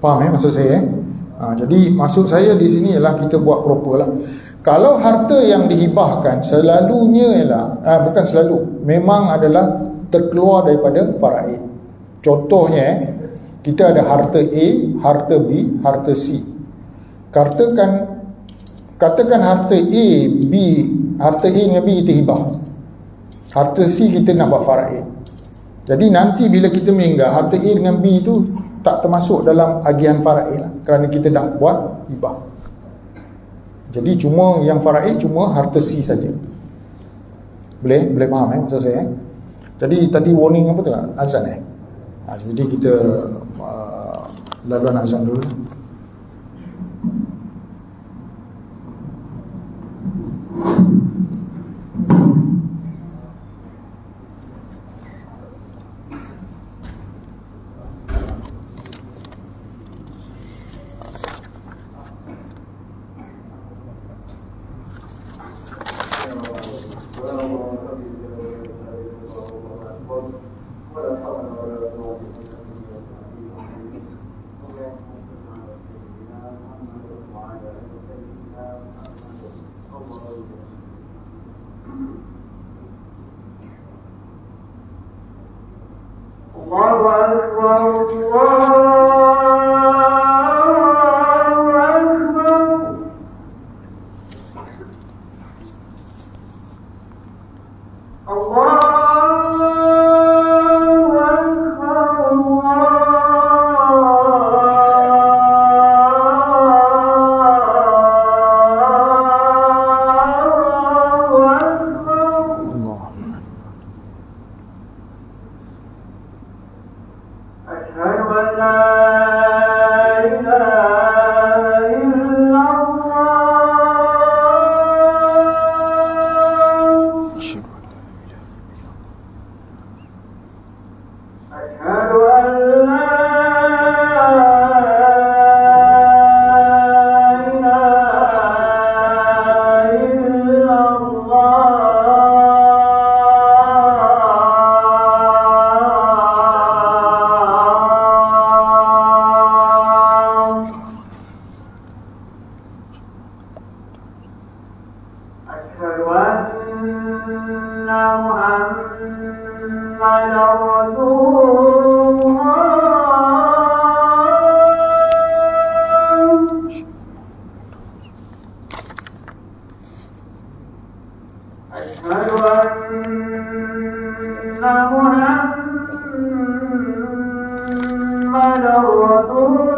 Faham maksud saya? Jadi maksud saya di sini ialah kita buat proper lah. Kalau harta yang dihibahkan selalunya ialah bukan selalu, memang adalah terkeluar daripada faraid. Contohnya kita ada harta A, harta B, harta C. Katakan harta A, B, harta A dengan B kita hibah. Harta C kita nak buat faraid. Jadi nanti bila kita meninggal, harta A dengan B tu tak termasuk dalam agihan faraid lah, kerana kita dah buat hibah. Jadi cuma yang faraid cuma harta C saja. Boleh faham maksud saya? Jadi tadi warning apa tu? Azan jadi kita laluan azan dulu. أشهد أن محمدا رسول الله. أشهد أن محمدا رسول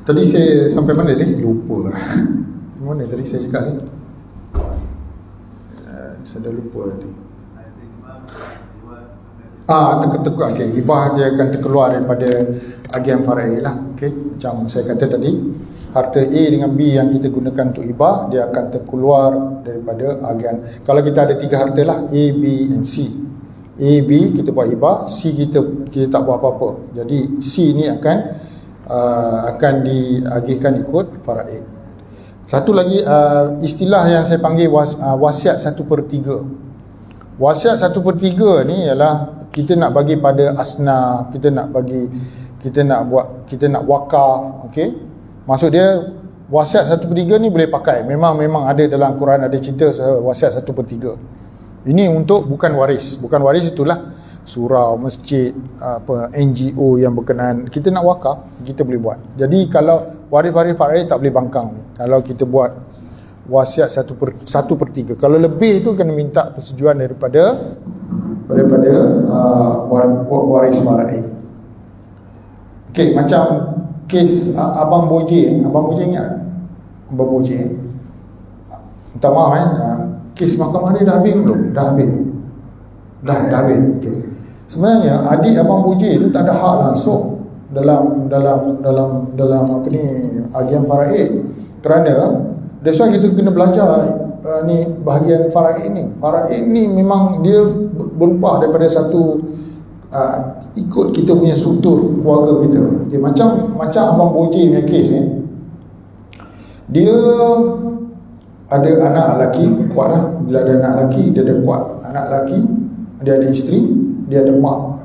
Tadi saya sampai mana ni? Lupa. Mana tadi saya cakap ni? Saya dah lupa tadi. Okay. Hibah dia akan terkeluar daripada agian fara'i lah. Okay. Macam saya kata tadi, harta A dengan B yang kita gunakan untuk hibah, dia akan terkeluar daripada agian. Kalau kita ada 3 harta lah, A, B dan C. A, B kita buat hibah, C kita tak buat apa-apa. Jadi C ni akan diagihkan ikut faraid. Satu lagi istilah yang saya panggil wasiat 1/3. Wasiat 1/3 ni ialah kita nak bagi pada asnaf, kita nak wakaf, okey. Maksud dia wasiat 1/3 ni boleh pakai. Memang ada dalam Quran, ada cerita wasiat 1/3. Ini untuk bukan waris. Bukan waris itulah surau, masjid, NGO yang berkenaan. Kita nak wakaf, kita boleh buat. Jadi kalau waris-waris faraid tak boleh bangkang ni. Kalau kita buat wasiat 1/3. Kalau lebih tu kena minta persetujuan daripada waris faraid. Okey, macam kes Abang Boje. Abang Boje ingat tak? Abang Boje. Minta maaf kes mahkamah ni dah habis belum? Dah habis. Dah habis. Okey. Sebenarnya adik Abang Boje tu tak ada hak langsung dalam apa ni agian faraid. Kerana that's why kita kena belajar ni bahagian faraid ni. Faraid ni memang dia berupa daripada satu ikut kita punya struktur keluarga kita. Okay, macam Abang Boje punya kes ni, dia ada anak lelaki, kuat lah. Bila ada anak lelaki, dia ada kuat. Anak lelaki, dia ada isteri, dia ada mak.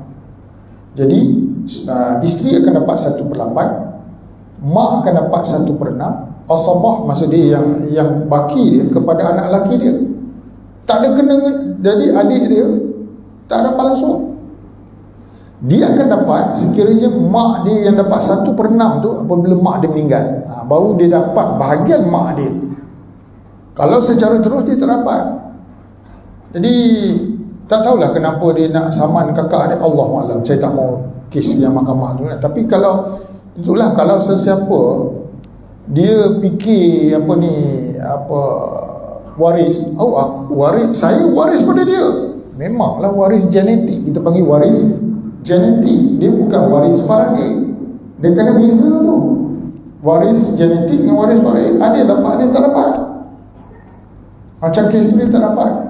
Jadi isteri akan dapat 1/8, mak akan dapat 1/6. Asabah maksud dia yang baki dia kepada anak lelaki dia. Tak ada kena. Jadi adik dia tak dapat langsung. Dia akan dapat sekiranya mak dia yang dapat 1/6 tu apabila mak dia meninggal, baru dia dapat bahagian mak dia. Kalau secara terus dia tak dapat. Jadi tak tahulah kenapa dia nak saman kakak dia, Allah maklum. Saya tak mau kes yang mahkamah tu. Tapi kalau itulah, kalau sesiapa dia fikir waris, saya waris pada dia. Memanglah waris genetik, kita panggil waris genetik. Dia bukan waris faraid. Dia kena beza tu. Waris genetik dengan waris faraid. Ada yang dapat, ada yang tak dapat. Macam kes tu dia tak dapat.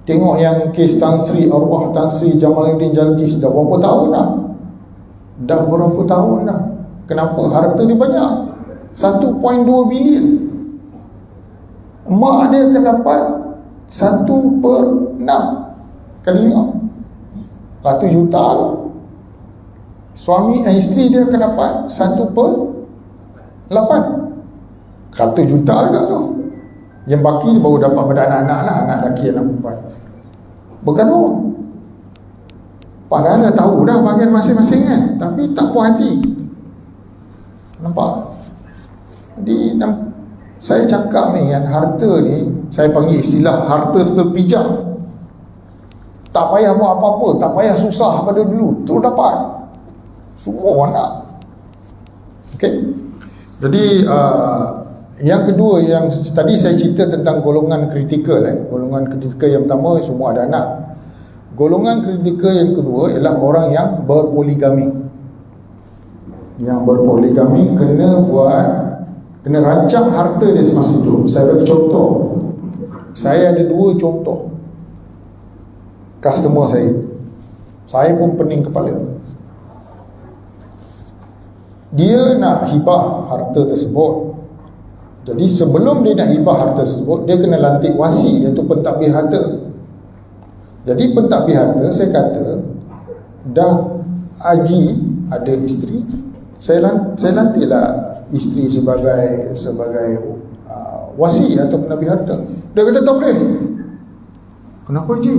Tengok yang kes Tan Sri Arwah Tan Sri Jamaluddin Jalkis, dah berapa tahun dah? Dah berapa tahun dah? Kenapa? Harta dia banyak, 1.2 bilion. Mak dia akan dapat 1/6 kali 5, 100 juta. Suami isteri dia akan dapat 1/8, 100 juta juga tu. Yang baki dia baru dapat pada anak-anak lah, anak lelaki, anak perempuan. Bergaduh. Padahal dah tahu dah bahagian masing-masing kan, tapi tak puas hati. Nampak? Jadi saya cakap ni kan, harta ni saya panggil istilah harta terpijak. Tak payah buat apa-apa, tak payah susah pada dulu, terus dapat. Semua orang nak. Okey. Jadi yang kedua, yang tadi saya cerita tentang golongan kritikal. Golongan kritikal yang pertama, semua ada anak. Golongan kritikal yang kedua ialah orang yang berpoligami. Yang berpoligami kena rancang harta dia semasa hidup. Saya bagi contoh. Saya ada 2 contoh customer saya. Saya pun pening kepala. Dia nak hibah harta tersebut. Jadi sebelum dia nak hibah harta tersebut, dia kena lantik wasi, iaitu pentadbir harta. Jadi pentadbir harta, saya kata dah haji, ada isteri, saya lantiklah isteri sebagai wasi atau pentadbir harta. Dia kata tak boleh. Kenapa haji?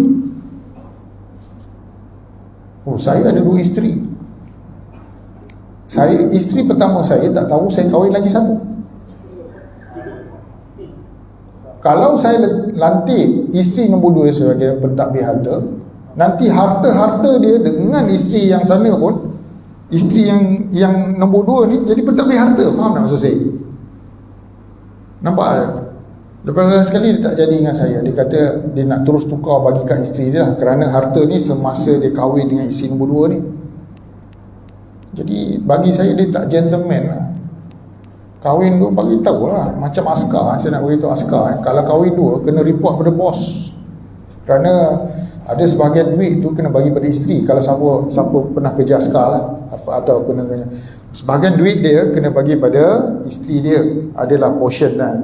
Saya ada 2 isteri. Isteri pertama saya tak tahu saya kahwin lagi satu. Kalau saya lantik isteri nombor 2 sebagai pentadbir harta, nanti harta-harta dia dengan isteri yang sana pun, isteri yang nombor 2 ni jadi pentadbir harta. Faham tak maksud saya? Nampak? Lepas sekali dia tak jadi dengan saya. Dia kata dia nak terus tukar bagi kat isteri dia lah, kerana harta ni semasa dia kahwin dengan isteri nombor 2 ni. Jadi bagi saya dia tak gentleman lah. Kahwin 2 bagi tahu lah, macam askar. Saya nak beritahu askar, kalau kahwin 2 kena report pada bos, kerana ada sebahagian duit tu kena bagi pada isteri. Kalau siapa pernah kerja askar lah, atau kena sebahagian duit dia kena bagi pada isteri dia. Adalah portion lah,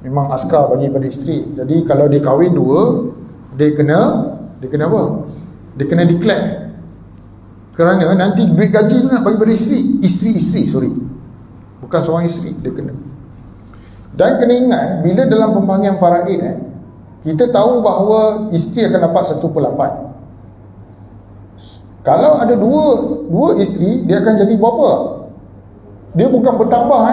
memang askar bagi pada isteri. Jadi kalau dia kahwin 2, dia kena apa? Dia kena declare, kerana nanti duit gaji tu nak bagi pada isteri, bukan seorang isteri, dia kena. Dan kena ingat, bila dalam pembahagian faraid kita tahu bahawa isteri akan dapat 1/8. Kalau ada dua isteri, dia akan jadi berapa? Dia bukan bertambah,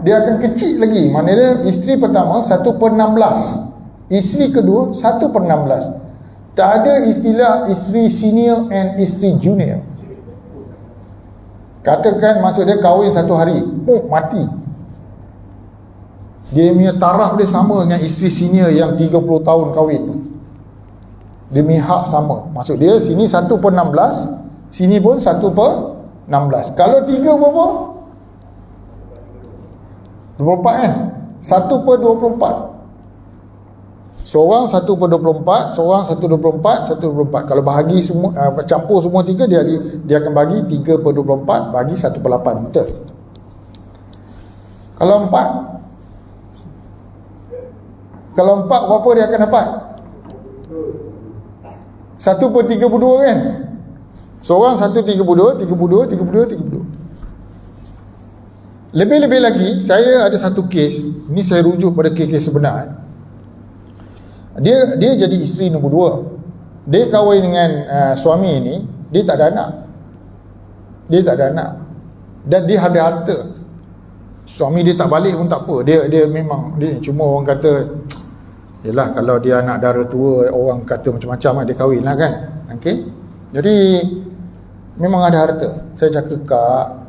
dia akan kecil lagi. Maknanya isteri pertama 1/16, isteri kedua 1/16. Tak ada istilah isteri senior and isteri junior. Katakan maksud dia kahwin 1 hari, mati. Dia punya taraf dia sama dengan isteri senior yang 30 tahun kahwin tu. Dia punya hak sama. Maksud dia sini 1/16, sini pun 1/16. Kalau 3 berapa? 24 kan? 1/24. Seorang 1/24, seorang 1/24, 1/24. Kalau bahagi semua, campur semua 3, dia akan bagi 3/24 bagi 1/8. Betul? Kalau 4 berapa dia akan dapat? 1/32 kan? Seorang 1/32, 32. Lebih-lebih lagi, saya ada satu kes. Ini saya rujuk pada kes-kes sebenar. Dia jadi isteri nombor 2. Dia kahwin dengan suami ni, dia tak ada anak. Dan dia ada harta. suami dia tak balik pun tak apa, dia memang dia cuma orang kata yelah, kalau dia anak dara tua, orang kata macam-macam lah, dia kahwin lah kan. Okay? Jadi memang ada harta. Saya cakap,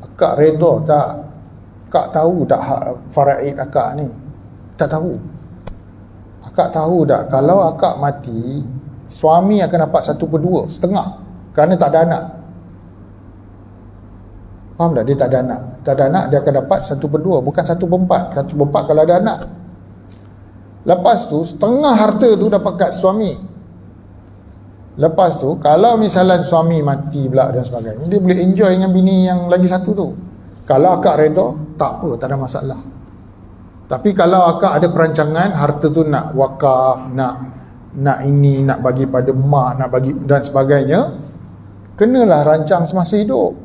akak redha tak? Akak tahu tak faraid akak ni? Tak tahu. Akak tahu tak, kalau akak mati, suami akan dapat 1/2, setengah, kerana tak ada anak. Faham tak? Dia tak ada anak. Tak ada anak, dia akan dapat 1/2, bukan 1/4. 1/4 kalau ada anak. Lepas tu setengah harta tu dapat kat suami. Lepas tu kalau misalnya suami mati pula dan sebagainya, dia boleh enjoy dengan bini yang lagi satu tu. Kalau akak redha, tak apa, tak ada masalah. Tapi kalau akak ada perancangan harta tu nak wakaf, nak ini, nak bagi pada mak, nak bagi dan sebagainya, kenalah rancang semasa hidup.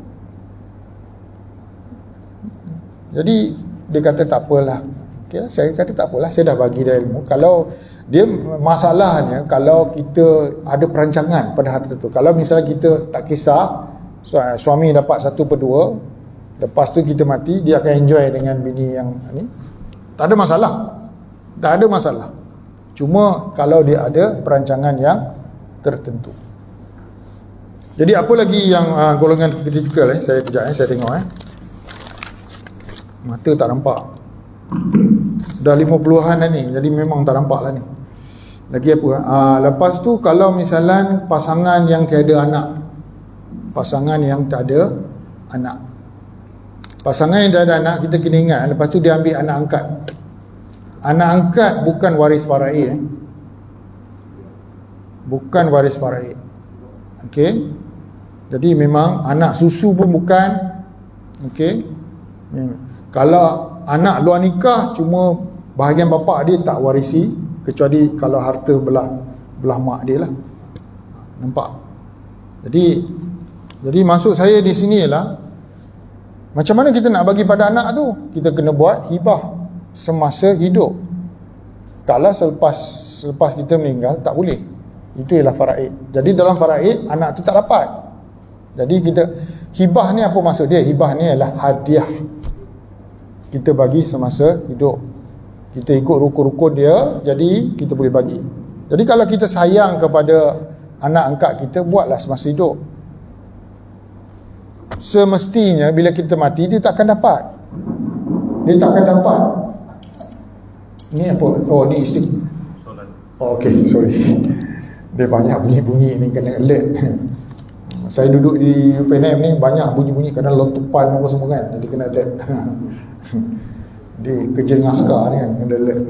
Jadi dia kata tak apalah. Okay, saya kata tak apalah, saya dah bagi dia ilmu. Kalau dia, masalahnya kalau kita ada perancangan pada harta tu. Kalau misalnya kita tak kisah, suami dapat 1/2, lepas tu kita mati, dia akan enjoy dengan bini yang ni, tak ada masalah. Tak ada masalah. Cuma kalau dia ada perancangan yang tertentu. Jadi apa lagi yang golongan kritikal saya kejap saya tengok mata tak nampak. Dah 50-an dah ni, jadi memang tak nampak lah ni. Lagi apa? Lepas tu kalau misalnya pasangan yang tiada anak, pasangan yang tak ada anak, pasangan yang dah ada anak, kita kena ingat, lepas tu dia ambil anak angkat. Anak angkat bukan waris faraid. Bukan waris faraid. Okey. Jadi memang anak susu pun bukan. Okey. Kalau anak luar nikah, cuma bahagian bapa dia tak warisi, kecuali kalau harta belah mak dia lah. Nampak? Jadi maksud saya di sini ialah, macam mana kita nak bagi pada anak tu? Kita kena buat hibah semasa hidup. Kalau selepas kita meninggal, tak boleh. Itu ialah faraid. Jadi dalam faraid, anak tu tak dapat. Jadi kita, hibah ni apa maksud dia? Hibah ni adalah hadiah. Kita bagi semasa hidup. Kita ikut rukun-rukun dia, jadi kita boleh bagi. Jadi kalau kita sayang kepada anak angkat kita, buatlah semasa hidup. Semestinya bila kita mati, dia tak akan dapat. Dia tak akan dapat. Ni apa? Oh, ni isteri. Oh, okey, sorry. Dia banyak bunyi-bunyi ni, kena alert. Saya duduk di UPNM ni, banyak bunyi-bunyi, kadang letupan apa semua kan, jadi kena alert. Dia kerja dengan askar ni kan, kena alert.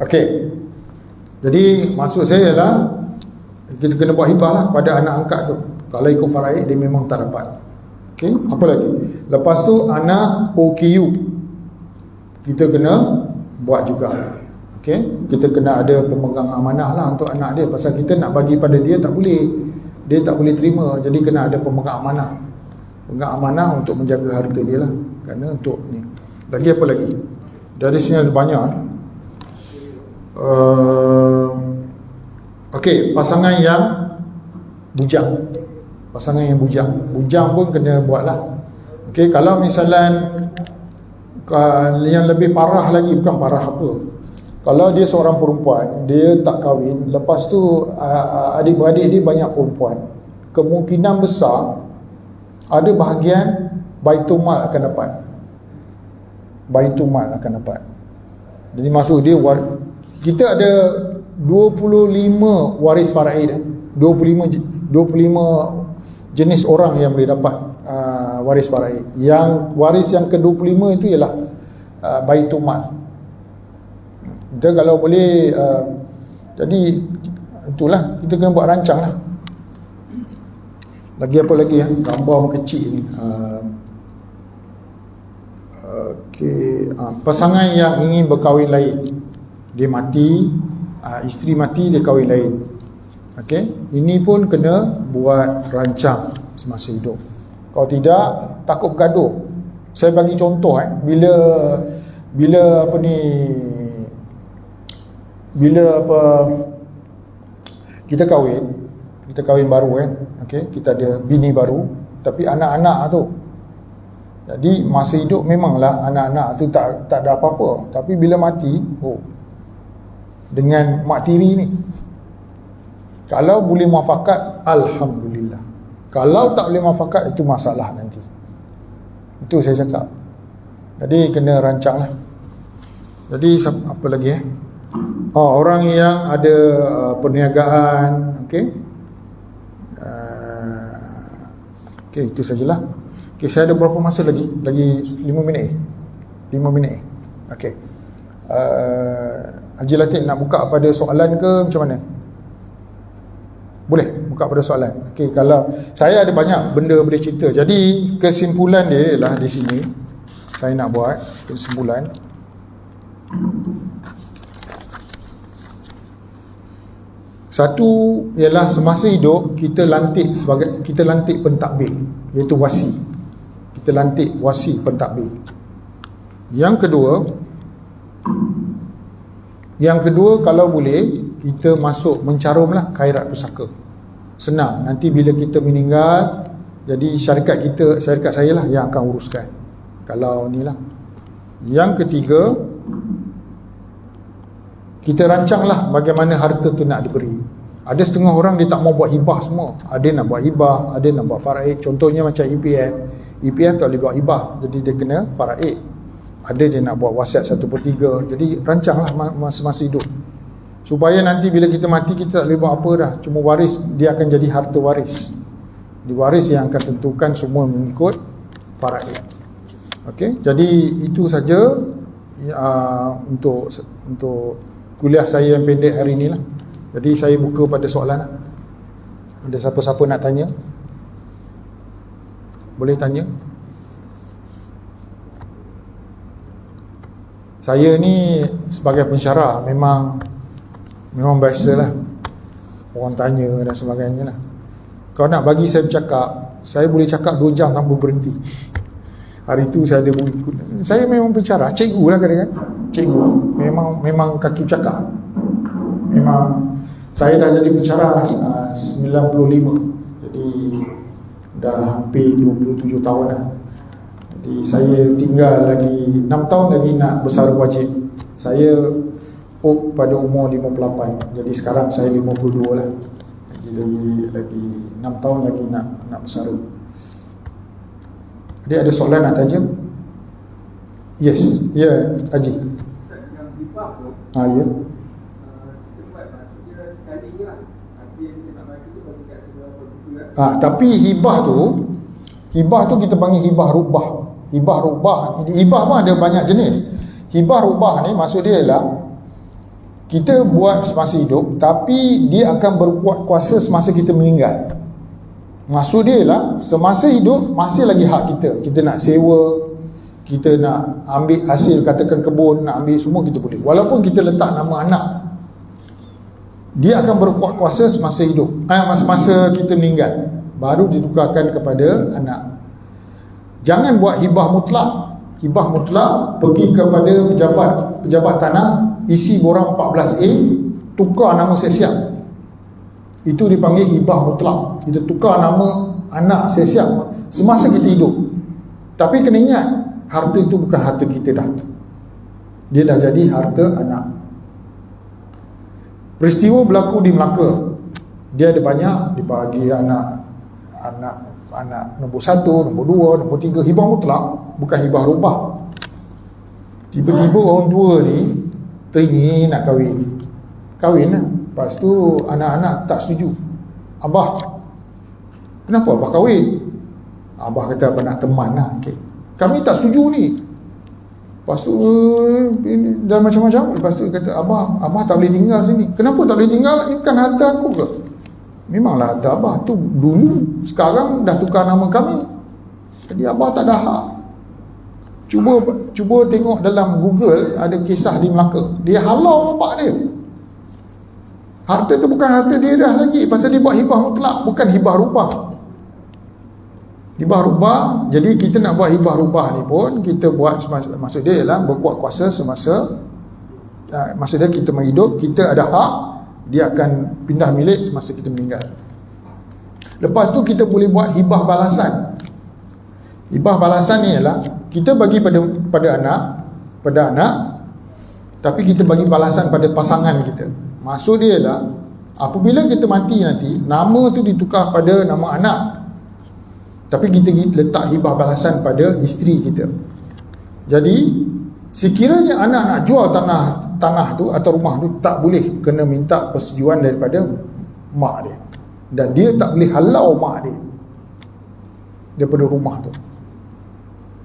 Okey. Jadi maksud saya ialah, kita kena buat hibah lah pada anak angkat tu. Kalau ikut faraid, dia memang tak dapat. Okey, apa lagi? Lepas tu anak OKU, kita kena buat juga. Okey, kita kena ada pemegang amanah lah untuk anak dia. Pasal kita nak bagi pada dia tak boleh, dia tak boleh terima. Jadi kena ada pemegang amanah. Pemegang amanah untuk menjaga harta dia lah. Kerana untuk ni. Lagi apa lagi? Dari sini ada banyak. Okey, pasangan yang bujang. Pasangan yang bujang. Bujang pun kena buat lah. Okey, kalau misalnya yang lebih parah lagi, bukan parah apa, kalau dia seorang perempuan, dia tak kahwin, lepas tu adik-beradik dia banyak perempuan, kemungkinan besar ada bahagian Baitul Mal akan dapat. Baitul Mal akan dapat. Jadi maksud dia, kita ada 25 waris faraid, 25 jenis orang yang boleh dapat waris faraid. Yang waris yang ke-25 itu ialah Baitul Mal. Kita kalau boleh jadi itulah, kita kena buat rancang lah. Lagi apa lagi ya? Gambar kecil ni. Okey, pasangan yang ingin berkahwin lain, dia mati, isteri mati, dia kahwin lain. Okey, ini pun kena buat rancang semasa hidup. Kalau tidak, takut bergaduh. Saya bagi contoh bila apa ni, bila apa kita kahwin baru kan, okey, kita ada bini baru, tapi anak-anak tu Jadi masa hidup memanglah anak-anak tu tak ada apa-apa, tapi bila mati, dengan mak tiri ni, kalau boleh muafakat, alhamdulillah. Kalau tak boleh muafakat, itu masalah nanti. Itu saya cakap. Jadi kena rancang lah. Jadi apa lagi orang yang ada perniagaan, okey. Okey, itu sajalah. Okey, saya ada berapa masa lagi? Lagi 5 minit. 5 minit. Okey. Haji Latif nak buka pada soalan ke macam mana? Boleh buka pada soalan. Okey, kalau saya ada banyak benda boleh cerita. Jadi kesimpulan dia ialah di sini saya nak buat kesimpulan. Satu ialah semasa hidup kita lantik pentadbir, iaitu wasi. Kita lantik wasi pentadbir. Yang kedua kalau boleh kita masuk mencarumlah khairat pusaka. Senang, nanti bila kita meninggal, jadi syarikat saya lah yang akan uruskan. Kalau ni lah. Yang ketiga, kita rancanglah bagaimana harta tu nak diberi. Ada setengah orang dia tak mau buat hibah semua. Ada nak buat hibah, ada nak buat faraid. Contohnya macam EPF tak boleh buat hibah, jadi dia kena faraid. Ada dia nak buat wasiat 1/3. Jadi rancanglah masa hidup, supaya nanti bila kita mati kita tak boleh buat apa dah, cuma waris. Dia akan jadi harta waris. Di waris yang akan tentukan semua mengikut faraid. Okey, jadi itu saja untuk kuliah saya yang pendek hari ni lah. Jadi saya buka pada soalan lah. Ada siapa-siapa nak tanya? Boleh tanya. Saya ni sebagai pensyarah memang biasalah orang tanya dan sebagainya lah. Kalau nak bagi saya bercakap, saya boleh cakap 2 jam tanpa berhenti. Hari tu saya ada buku. Saya memang pensyarah, cikgu lah kadang-kadang. Cikgu, memang kaki bercakap. Memang saya dah jadi pensyarah 95. Jadi dah hampir 27 tahun lah. Jadi saya tinggal lagi 6 tahun lagi nak bersara wajib. Saya pada umur 58. Jadi sekarang saya 52 lah. Jadi lagi 6 tahun lagi nak bersara. Dia ada soalan nak tanya? Yes. Ya, Haji. Yang hibah tu, Ya. kita buat maksudnya sekali je lah. Nanti kita nak bagi tu bagi kat seberapa buku kan. Tapi hibah tu kita panggil hibah rubah. Hibah pun ada banyak jenis. Hibah rubah ni maksud dia ialah kita buat semasa hidup, tapi dia akan berkuat kuasa semasa kita meninggal. Maksud dia ialah semasa hidup masih lagi hak kita. Kita nak sewa, kita nak ambil hasil, katakan kebun, nak ambil semua kita boleh. Walaupun kita letak nama anak, dia akan berkuat kuasa semasa hidup, masa kita meninggal, baru ditukarkan kepada anak. Jangan buat hibah mutlak. Hibah mutlak pergi kepada pejabat tanah, isi borang 14A, tukar nama siap-siap. Itu dipanggil hibah mutlak. Kita tukar nama anak siap-siap semasa kita hidup. Tapi kena ingat, harta itu bukan harta kita dah. Dia dah jadi harta anak. Peristiwa berlaku di Melaka. Dia ada banyak, dibagi anak nombor 1, nombor 2, nombor 3. Hibah mutlak, bukan hibah rubah. Tiba-tiba orang tua ni teringin nak kahwin lah. Lepas tu anak-anak tak setuju. Abah, kenapa abah kahwin? Abah kata abah nak teman lah. Okay. Kami tak setuju ni. Lepas tu dan macam-macam. Lepas tu kata abah tak boleh tinggal sini. Kenapa tak boleh tinggal? Ni kan harta aku ke? Memanglah harta abah tu dulu, sekarang dah tukar nama kami. Jadi abah tak ada hak. Cuba tengok dalam Google, ada kisah di Melaka. Dia halau bapak dia. Harta tu bukan harta dia dah lagi, pasal dia buat hibah mutlak, bukan hibah rubah. Hibah rubah, jadi kita nak buat hibah rubah ni pun kita buat maksud dia ialah berkuat kuasa semasa maksud dia kita menghidup, kita ada hak, dia akan pindah milik semasa kita meninggal. Lepas tu kita boleh buat hibah balasan. Hibah balasan ni ialah kita bagi pada anak, tapi kita bagi balasan pada pasangan kita. Maksud dia ialah apabila kita mati nanti, nama tu ditukar pada nama anak, tapi kita letak hibah balasan pada isteri kita. Jadi sekiranya anak nak jual tanah tu atau rumah tu, tak boleh, kena minta persetujuan daripada mak dia, dan dia tak boleh halau mak dia daripada rumah tu.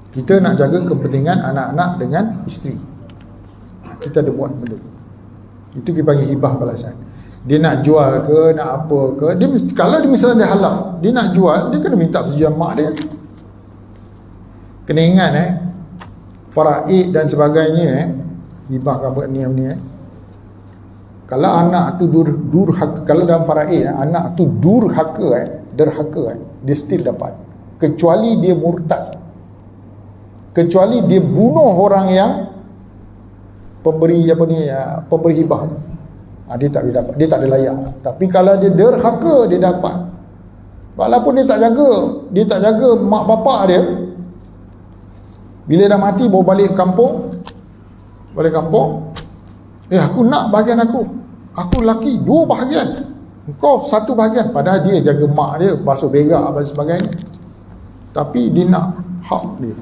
Kita nak jaga kepentingan anak-anak dengan isteri, kita ada buat benda tu. Itu kita panggil hibah balasan. Dia nak jual ke, nak apa ke, dia mesti, kalau dia misalnya dia halal, dia nak jual, dia kena minta persetujuan mak dia. Kena ingat faraid dan sebagainya, hibah apa ni. Kalau anak tu durhaka, kalau dalam faraid anak tu derhaka, dia still dapat, kecuali dia murtad, kecuali dia bunuh orang yang pemberi hibah tu. Dia tak boleh dapat, dia tak ada layak. Tapi kalau dia derhaka, dia dapat. Walaupun dia tak jaga mak bapak dia, bila dah mati bawa balik kampung, aku nak bahagian aku lelaki 2 bahagian, engkau 1 bahagian. Padahal dia jaga mak dia, basuh berak dan sebagainya, tapi dia nak hak dia.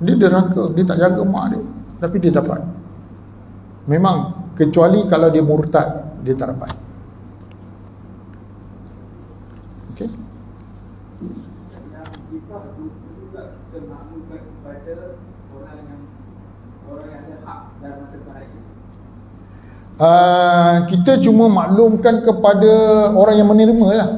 Dia derhaka, dia tak jaga mak dia, tapi dia dapat. Memang kecuali kalau dia murtad, dia tak dapat. Okey. Yang hibah tu juga kita maklumkan kepada orang yang ada hak dalam masa terakhir. Kita cuma maklumkan kepada orang yang menerima lah.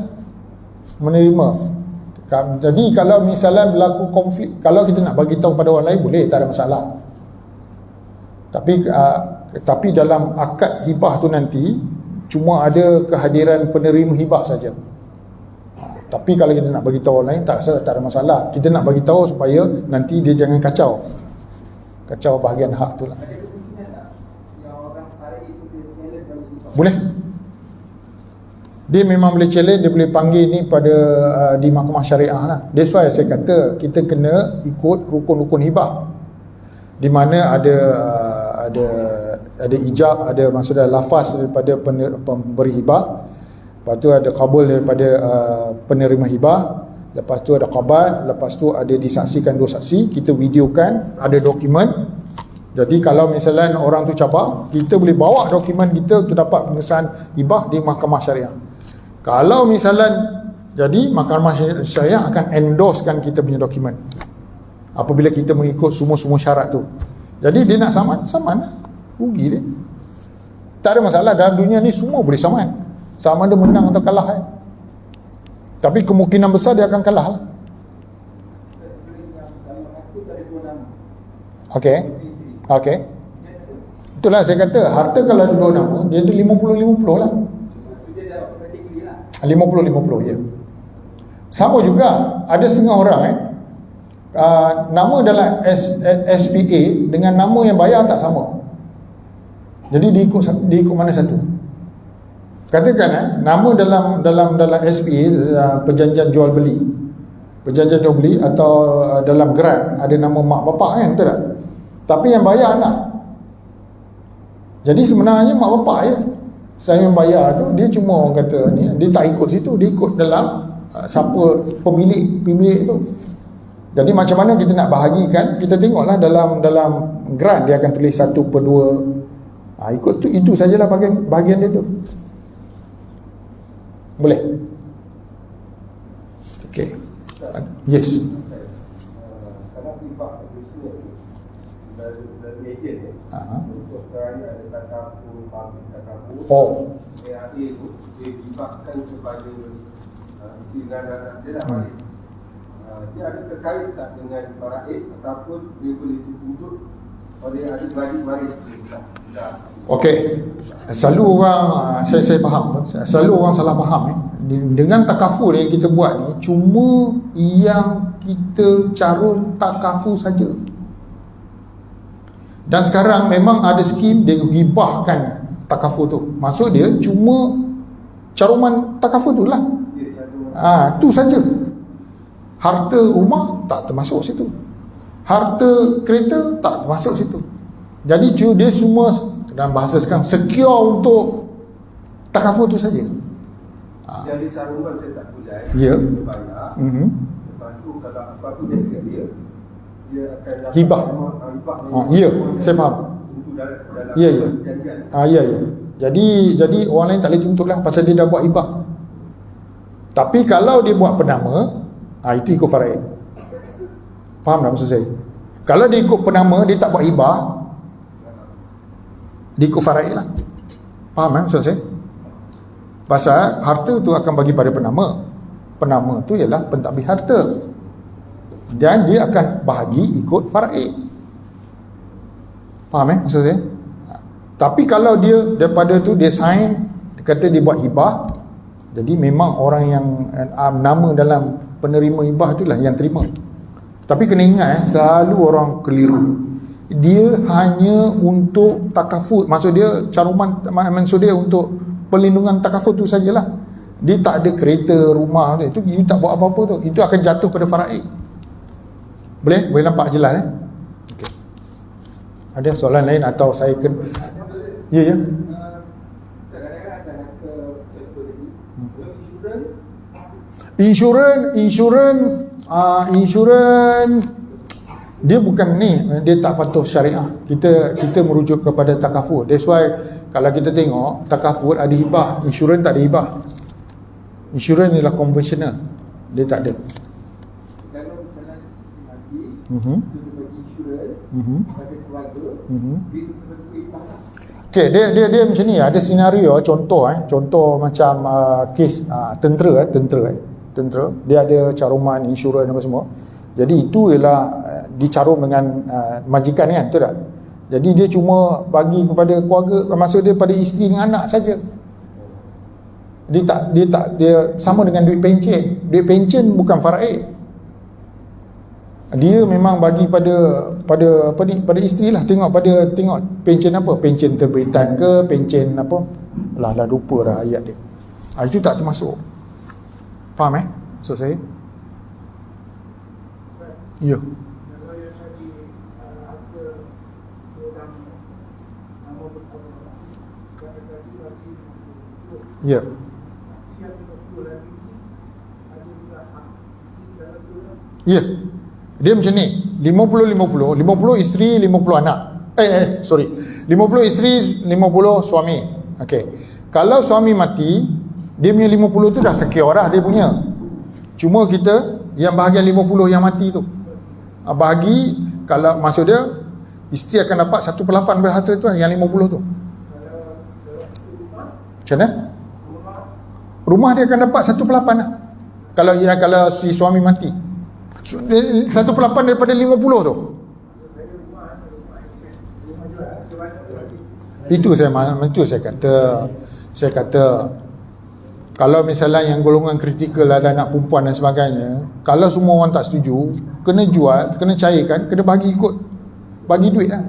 Jadi kalau misalnya berlaku konflik, kalau kita nak bagi tahu pada orang lain, boleh, tak ada masalah. Tapi dalam akad hibah tu nanti cuma ada kehadiran penerima hibah saja. Tapi kalau kita nak bagi tahu orang lain, tak ada masalah. Kita nak bagi tahu supaya nanti dia jangan kacau bahagian hak tu lah. Ada kemungkinan tak yang orang tarik itu dia challenge bagi hibah? Boleh. Dia memang boleh challenge, dia boleh panggil ni pada di mahkamah syariah lah. That's why saya kata kita kena ikut rukun-rukun hibah, di mana ada ijab, ada maksudnya lafaz daripada pemberi hibah, lepas tu ada qabul daripada penerima hibah, lepas tu ada qabat, lepas tu ada disaksikan 2 saksi, kita videokan, ada dokumen. Jadi kalau misalnya orang tu cabar, kita boleh bawa dokumen kita untuk dapat pengesahan hibah di mahkamah syariah. Kalau misalnya jadi mahkamah syariah akan endorsekan kita punya dokumen apabila kita mengikut semua syarat tu. Jadi dia nak saman lah, rugi dia. Tak ada masalah, dalam dunia ni semua boleh saman. Sama ada menang atau kalah. Tapi kemungkinan besar dia akan kalah lah. Okey. Itulah saya kata, harta kalau ada 2 nama, dia tu 50-50 lah. 50-50, ya. Sama juga, ada setengah orang nama dalam SPA dengan nama yang bayar tak sama. Jadi diikut mana satu? Katakan nama dalam SPA, perjanjian jual beli atau dalam grant ada nama mak bapak kan, betul tak? Tapi yang bayar anak. Jadi sebenarnya mak bapak je. Saya yang bayar tu, dia cuma orang kata ni, dia tak ikut situ, dia ikut dalam siapa pemilik tu. Jadi macam mana kita nak bahagikan, kita tengoklah dalam grant dia akan tulis 1/2. Ikut tu, itu sajalah bahagian dia tu. Boleh? Okey. Yes. Kalau hibah itu dari ejen ni, untuk sekarang ni ada takaful, public takaful. AIA itu dia hibahkan kepada isteri dan anak dia dah balik. Dia ada terkait tak dengan faraid ataupun dia boleh dituntut oleh adik-beradik waris dia? Okey. Selalu orang saya faham, selalu orang salah faham dengan takaful yang kita buat ni, cuma yang kita carun takaful saja. Dan sekarang memang ada skim dia hibahkan takaful tu. Maksud dia cuma caruman takaful tu lah. Tu saja. Harta rumah tak termasuk situ. Harta kereta tak termasuk situ. Jadi dia semua dalam bahasa sekarang secure untuk takaful tu saja. Jadi caruman saya tak boleh. Ya. Bayar. Lepas tu kalau apa-apa dia dekat dia akan dapat Hibah. Ya, saya faham. Untuk dalam Ya, ya. perjanjian. Ya, ya. Jadi orang lain tak boleh tuntut lah pasal dia dah buat hibah. Tapi kalau dia buat penama, itu ikut faraid. Faham tak maksud saya? Kalau dia ikut penama, dia tak buat hibah, dia ikut faraid lah. Faham maksud saya? Pasal harta tu akan bagi pada penama. Penama tu ialah pentadbir harta, dan dia akan bahagi ikut faraid. Faham maksud saya? Tapi kalau dia daripada tu dia sign, dia kata dia buat hibah, jadi memang orang yang nama dalam penerima hibah itulah yang terima. Tapi kena ingat selalu orang keliru. Dia hanya untuk takaful, maksud dia caruman, maksud dia untuk perlindungan takaful tu sajalah. Dia tak ada kereta, rumah tu, dia tak buat apa-apa tu. Itu akan jatuh pada faraid. Boleh nampak jelas Okay. Ada soalan lain atau saya kena? Ya. Kadang-kadang ada harta insurans. Insurans dia bukan dia tak patuh syariah. Kita merujuk kepada takaful. That's why kalau kita tengok takaful ada hibah, insurans tak ada hibah. Insurans ialah konvensional, dia tak ada. Kalau misalnya si mati, dia bagi insurans pada keluarga, dia bagi hibah lah. Okey, dia macam ni, ada senario contoh macam kes tentera, dia ada caruman insurans apa semua. Jadi itu ialah dicarum dengan majikan kan, betul tak? Jadi dia cuma bagi kepada keluarga, maksud dia pada isteri dengan anak saja. Dia sama dengan duit pencen. Duit pencen bukan faraid. Dia memang bagi pada isteri lah. Tengok pencen apa, pencen terbitan ke, pencen apa, lah lupa dah ayat dia. Itu tak termasuk. Faham maksud saya? Ya. Ya. Ya. Dia macam ni, 50 isteri, 50 anak. 50 isteri, 50 suami. Okey. Kalau suami mati, dia punya 50 tu dah secure dah dia punya. Cuma kita yang bahagian 50 yang mati tu bahagi, kalau maksud dia isteri akan dapat 1/8 dari harta tu lah, yang 50 tu. Macam mana? Rumah dia akan dapat 1/8 lah. Kalau si suami mati, 1/8 daripada 50 tu. Itu saya kata kalau misalnya yang golongan kritikal ada anak perempuan dan sebagainya, kalau semua orang tak setuju, kena jual, kena cairkan, kena bagi duit lah.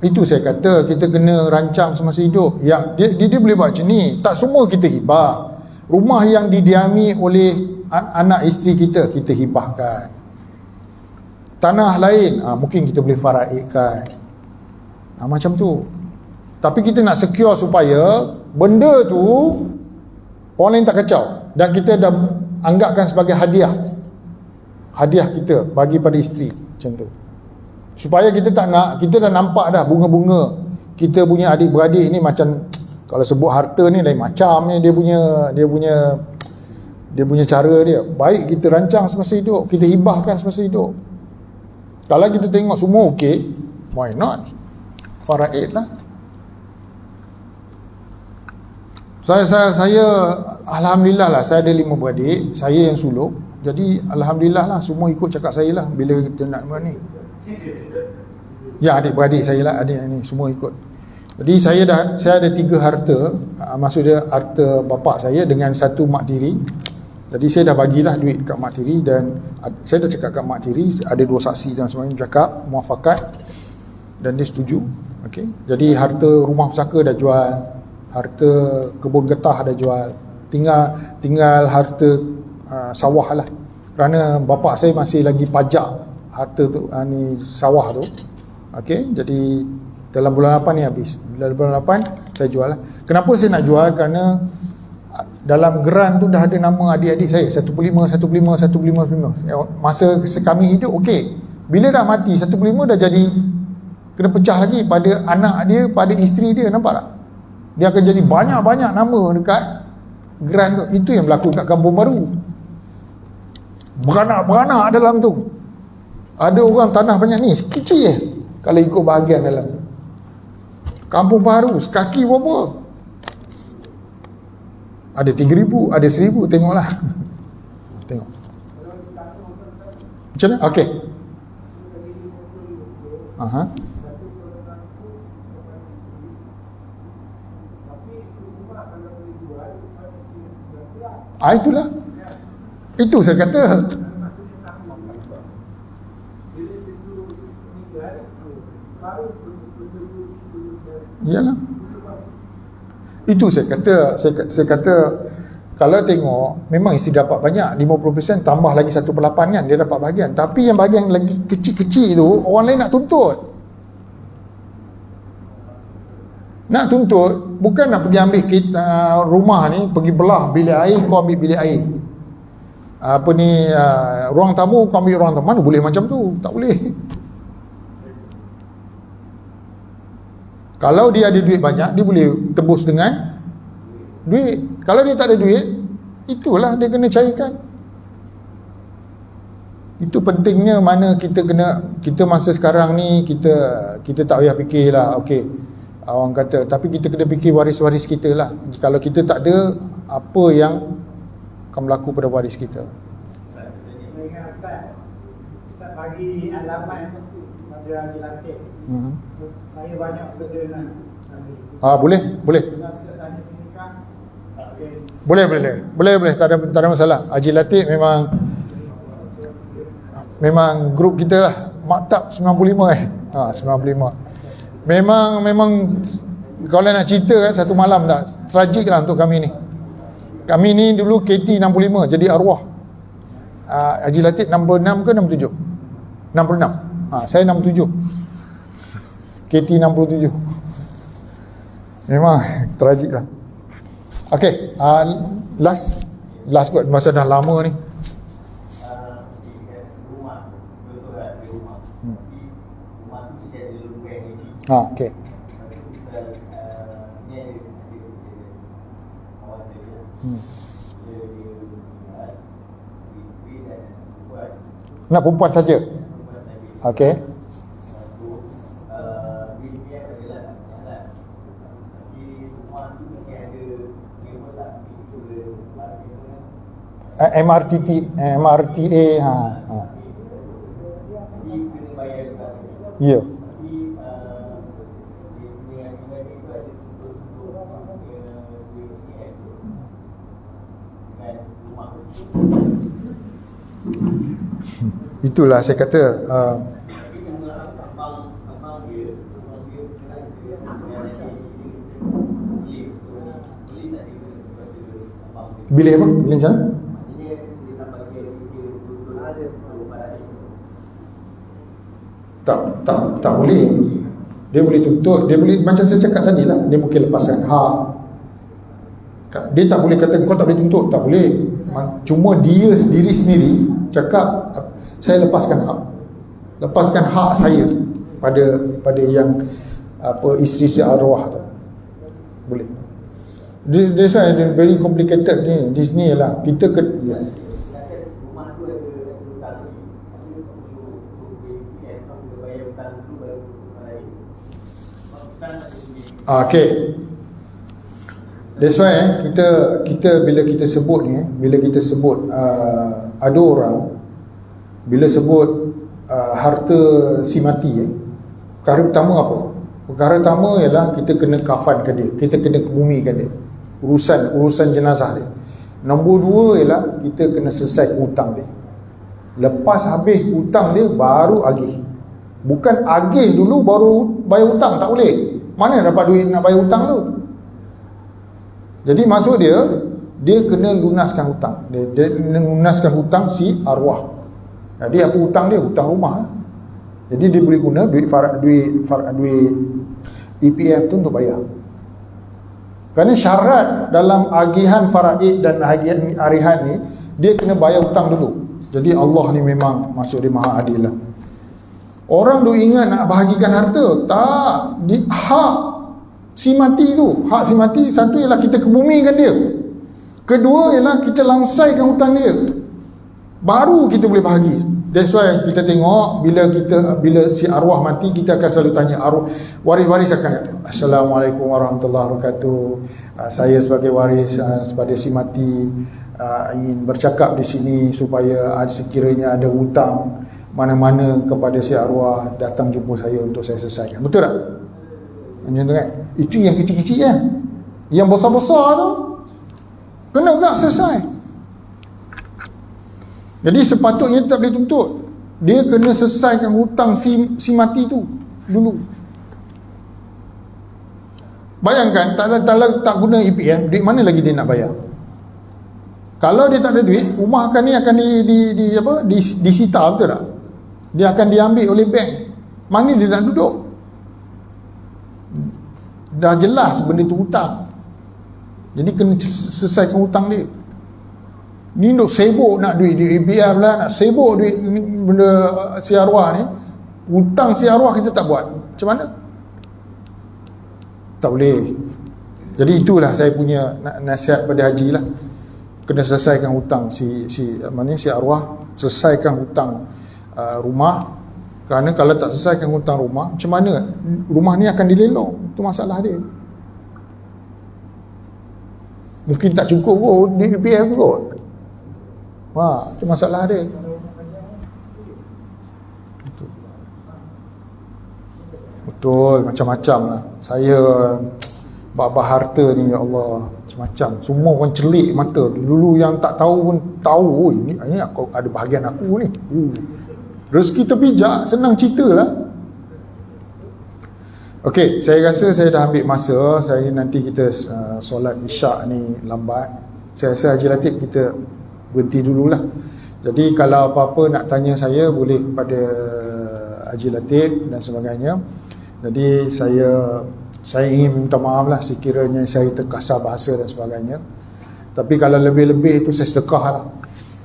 Itu saya kata kita kena rancang semasa hidup. Yang dia boleh buat macam ni. Tak semua kita hibah. Rumah yang didiami oleh anak isteri kita hibahkan. Tanah lain mungkin kita boleh faraidkan. Macam tu. Tapi kita nak secure supaya benda tu orang lain tak kacau, dan kita dah anggapkan sebagai hadiah kita bagi pada isteri, macam tu. Supaya kita tak nak, kita dah nampak dah bunga-bunga kita punya adik-beradik ni macam, kalau sebut harta ni lain macam ni, dia punya cara dia. Baik kita rancang semasa hidup, kita hibahkan semasa hidup. Kalau kita tengok semua okey, why not faraid lah. Saya alhamdulillah lah, saya ada 5 beradik, saya yang suluk. Jadi alhamdulillah lah, semua ikut cakap saya lah bila kita nak buat ni. Ya, adik-beradik saya lah, adik ni semua ikut. Jadi saya ada 3 harta, maksudnya harta bapa saya dengan 1 mak tiri. Jadi saya dah bagilah duit kat mak tiri, dan saya dah cakap kat mak tiri, ada 2 saksi dan semuanya cakap muafakat, dan dia setuju. Okey. Jadi harta rumah pusaka dah jual, harta kebun getah dah jual, tinggal harta sawah lah. Kerana bapa saya masih lagi pajak harta tu, ni sawah tu. Okey, jadi dalam bulan 8 ni habis. Bila bulan 8 saya jual lah. Kenapa saya nak jual? Kerana dalam geran tu dah ada nama adik-adik saya 155. Masa kami hidup okey. Bila dah mati 155 dah jadi kena pecah lagi pada anak dia, pada isteri dia, nampak tak? Dia akan jadi banyak-banyak nama dekat geran tu. Itu yang berlaku kat Kampung Baru. Beranak-beranak dalam tu. Ada orang tanah banyak ni kecil je kalau ikut bahagian dalam tu. Kampung Baru sekaki berapa? Ada 3,000, ada 1,000, tengoklah. Tengok. Macam mana? Okey. Aha. Itulah. Itu saya kata. Iyalah. Itu saya kata kalau tengok memang isi dapat banyak, 50% tambah lagi 1/8 kan dia dapat bahagian. Tapi yang bahagian lagi kecil-kecil tu orang lain nak tuntut. Nak tuntut bukan nak pergi ambil rumah ni, pergi belah bilik air, kau ambil bilik air. Ruang tamu kau ambil ruang tamu. Mana boleh macam tu? Tak boleh. Kalau dia ada duit banyak, dia boleh tebus dengan duit. Kalau dia tak ada duit, itulah dia kena cairkan. Itu pentingnya mana kita masa sekarang ni kita tak payah fikirlah, okey, orang kata, tapi kita kena fikir waris-waris kita lah. Kalau kita tak ada, apa yang akan berlaku pada waris kita. Ustaz bagi alamat pada Haji Latif. Saya banyak benda nak Boleh. Boleh. Tak ada masalah. Haji Latif memang grup kita lah. Maktab 95 95. Memang kalau nak cerita kan, satu malam tak tragik lah untuk kami ni. Kami ni dulu KT 65 jadi arwah. Haji Latif nombor 6 ke nombor 7? Nombor 6. Saya nombor 7. KT 67. Memang tragik lah. Okay, last kot, masa dah lama ni. Okay. Nak perempuan saja. Okay. MRTA. Ya. Itulah saya kata Bilih apa? Bilih macam mana? Tak boleh. Dia boleh tuntut, dia boleh macam saya cakap tadi lah, dia mungkin lepaskan hak. Dia tak boleh kata kau tak boleh tuntut, tak boleh. Cuma dia sendiri cakap saya lepaskan hak. Lepaskan hak saya pada yang isteri arwah tu. Boleh. This is very complicated ni. Di sini lah kita okay. That's why kita bila kita sebut ni, ada orang bila sebut harta si mati, perkara pertama apa? Perkara pertama ialah kita kena kafankan dia, kita kena kebumikan dia, urusan jenazah dia. Nombor 2 ialah kita kena selesai hutang dia. Lepas habis hutang dia baru agih. Bukan agih dulu baru bayar hutang, tak boleh. Mana dapat duit nak bayar hutang tu? Jadi maksud dia dia kena lunaskan hutang. Dia lunaskan hutang si arwah. Jadi apa hutang dia? Hutang rumah lah. Jadi dia boleh guna duit EPF tu untuk bayar. Kerana syarat dalam agihan faraid dan agihan arihan ni, dia kena bayar hutang dulu. Jadi Allah ni memang masuk dia maha adil lah. Orang duk ingat nak bahagikan harta. Tak. Hak si mati tu. Hak si mati, satu ialah kita kebumikan dia. Kedua ialah kita langsaikan hutang dia. Baru kita boleh bahagi. That's why kita tengok bila si arwah mati, kita akan selalu tanya arwah, waris-waris akan kata, Assalamualaikum warahmatullahi wabarakatuh. Saya sebagai waris kepada si mati ingin bercakap di sini supaya sekiranya ada hutang mana-mana kepada si arwah, datang jumpa saya untuk saya selesaikan. Betul tak? Macam tu kan? Itu yang kecil-kecil kan. Yang besar-besar tu kena tak selesai. Jadi sepatutnya tak boleh tuntut. Dia kena selesaikan hutang si mati tu dulu. Bayangkan tak guna EPF, duit mana lagi dia nak bayar? Kalau dia tak ada duit, rumah akan disita, betul tak? Dia akan diambil oleh bank. Mana dia nak duduk? Dah jelas benda tu hutang. Jadi kena selesaikan hutang dia. Ni nak sibuk nak duit EPF lah, nak sibuk duit benda si arwah ni. Hutang si arwah kita tak buat. Macam mana? Tak boleh. Jadi itulah saya punya nasihat pada haji lah. Kena selesaikan hutang si arwah, selesaikan hutang rumah. Kerana kalau tak selesaikan hutang rumah, macam mana rumah ni akan dilelong? Itu masalah dia. Mungkin tak cukup kot di EPF kot. Itu masalah dia. Betul, macam-macam lah. Saya bab harta ni, ya Allah, macam-macam. Semua orang celik mata. Dulu yang tak tahu pun tahu, ini aku ada bahagian aku ni. Rezeki terpijak, senang cerita lah. Okey, saya rasa saya dah ambil masa. Nanti kita solat isyak ni lambat. Saya rasa Haji Latif kita berhenti dululah. Jadi kalau apa-apa nak tanya saya, boleh kepada Haji Latif dan sebagainya. Jadi saya ingin minta maaf lah sekiranya saya terkasar bahasa dan sebagainya. Tapi kalau lebih-lebih itu saya sedekah lah.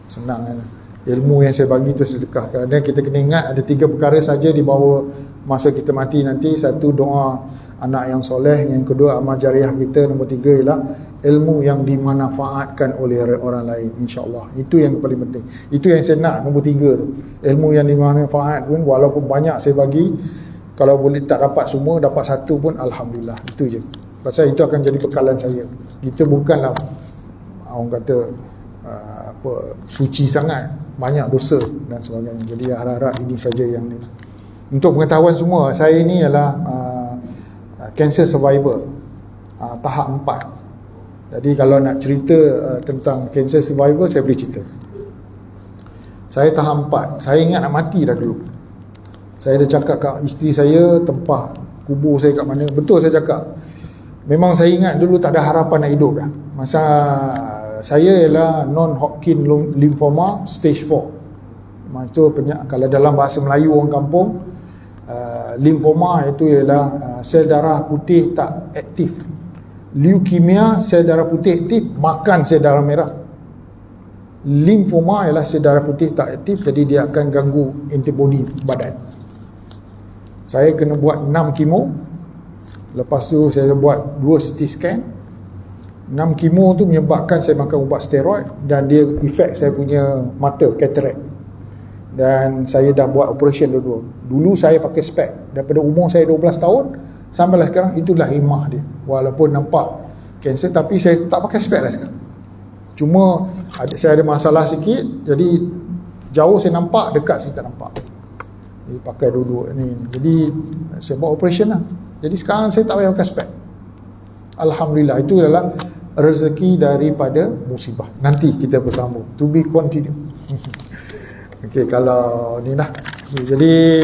Senang kan. Ilmu yang saya bagi itu sedekah. Kerana kita kena ingat ada 3 perkara saja di bawah masa kita mati nanti. Satu, doa anak yang soleh. Yang kedua, amal jariah kita. Nombor 3 ialah ilmu yang dimanfaatkan oleh orang lain, insyaAllah. Itu yang paling penting. Itu yang saya nak, nombor 3 tu. Ilmu yang dimanfaatkan pun, walaupun banyak saya bagi, kalau boleh tak dapat semua, dapat 1 pun Alhamdulillah. Itu je. Pasal itu akan jadi bekalan saya. Kita bukanlah orang kata suci sangat, banyak dosa dan sebagainya. Jadi harap-harap ini saja yang ni. Untuk pengetahuan semua, saya ni ialah cancer survivor tahap 4. Jadi kalau nak cerita tentang cancer survivor, saya boleh cerita. Saya tahap 4. Saya ingat nak mati dah dulu. Saya dah cakap kat isteri saya tempah kubur saya kat mana. Betul saya cakap. Memang saya ingat dulu tak ada harapan nak hidup dah. Masa saya ialah non-Hodgkin lymphoma stage 4. Itu kalau dalam bahasa Melayu orang kampung, lymphoma itu ialah sel darah putih tak aktif. Leukemia, sel darah putih aktif, makan sel darah merah. Lymphoma ialah sel darah putih tak aktif, jadi dia akan ganggu antibody badan. Saya kena buat 6 kemo. Lepas tu saya buat 2 CT scan. 6 kemo tu menyebabkan saya makan ubat steroid dan dia efek saya punya mata, cataract. Dan saya dah buat operation dua-dua. Dulu saya pakai spek. Daripada umur saya 12 tahun sampailah sekarang, itulah himah dia. Walaupun nampak kanser, tapi saya tak pakai spek lah sekarang. Cuma saya ada masalah sikit, jadi jauh saya nampak, dekat saya tak nampak. Jadi pakai dua-dua ni. Jadi saya buat operation lah. Jadi sekarang saya tak payah pakai spek. Alhamdulillah, itu adalah rezeki daripada musibah. Nanti kita bersambung. To be continue. Okey, kalau ni lah. Jadi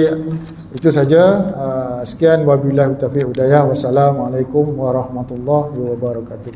itu saja. Sekian, wabillahi taufiq hidayah. Wassalamualaikum warahmatullahi wabarakatuh.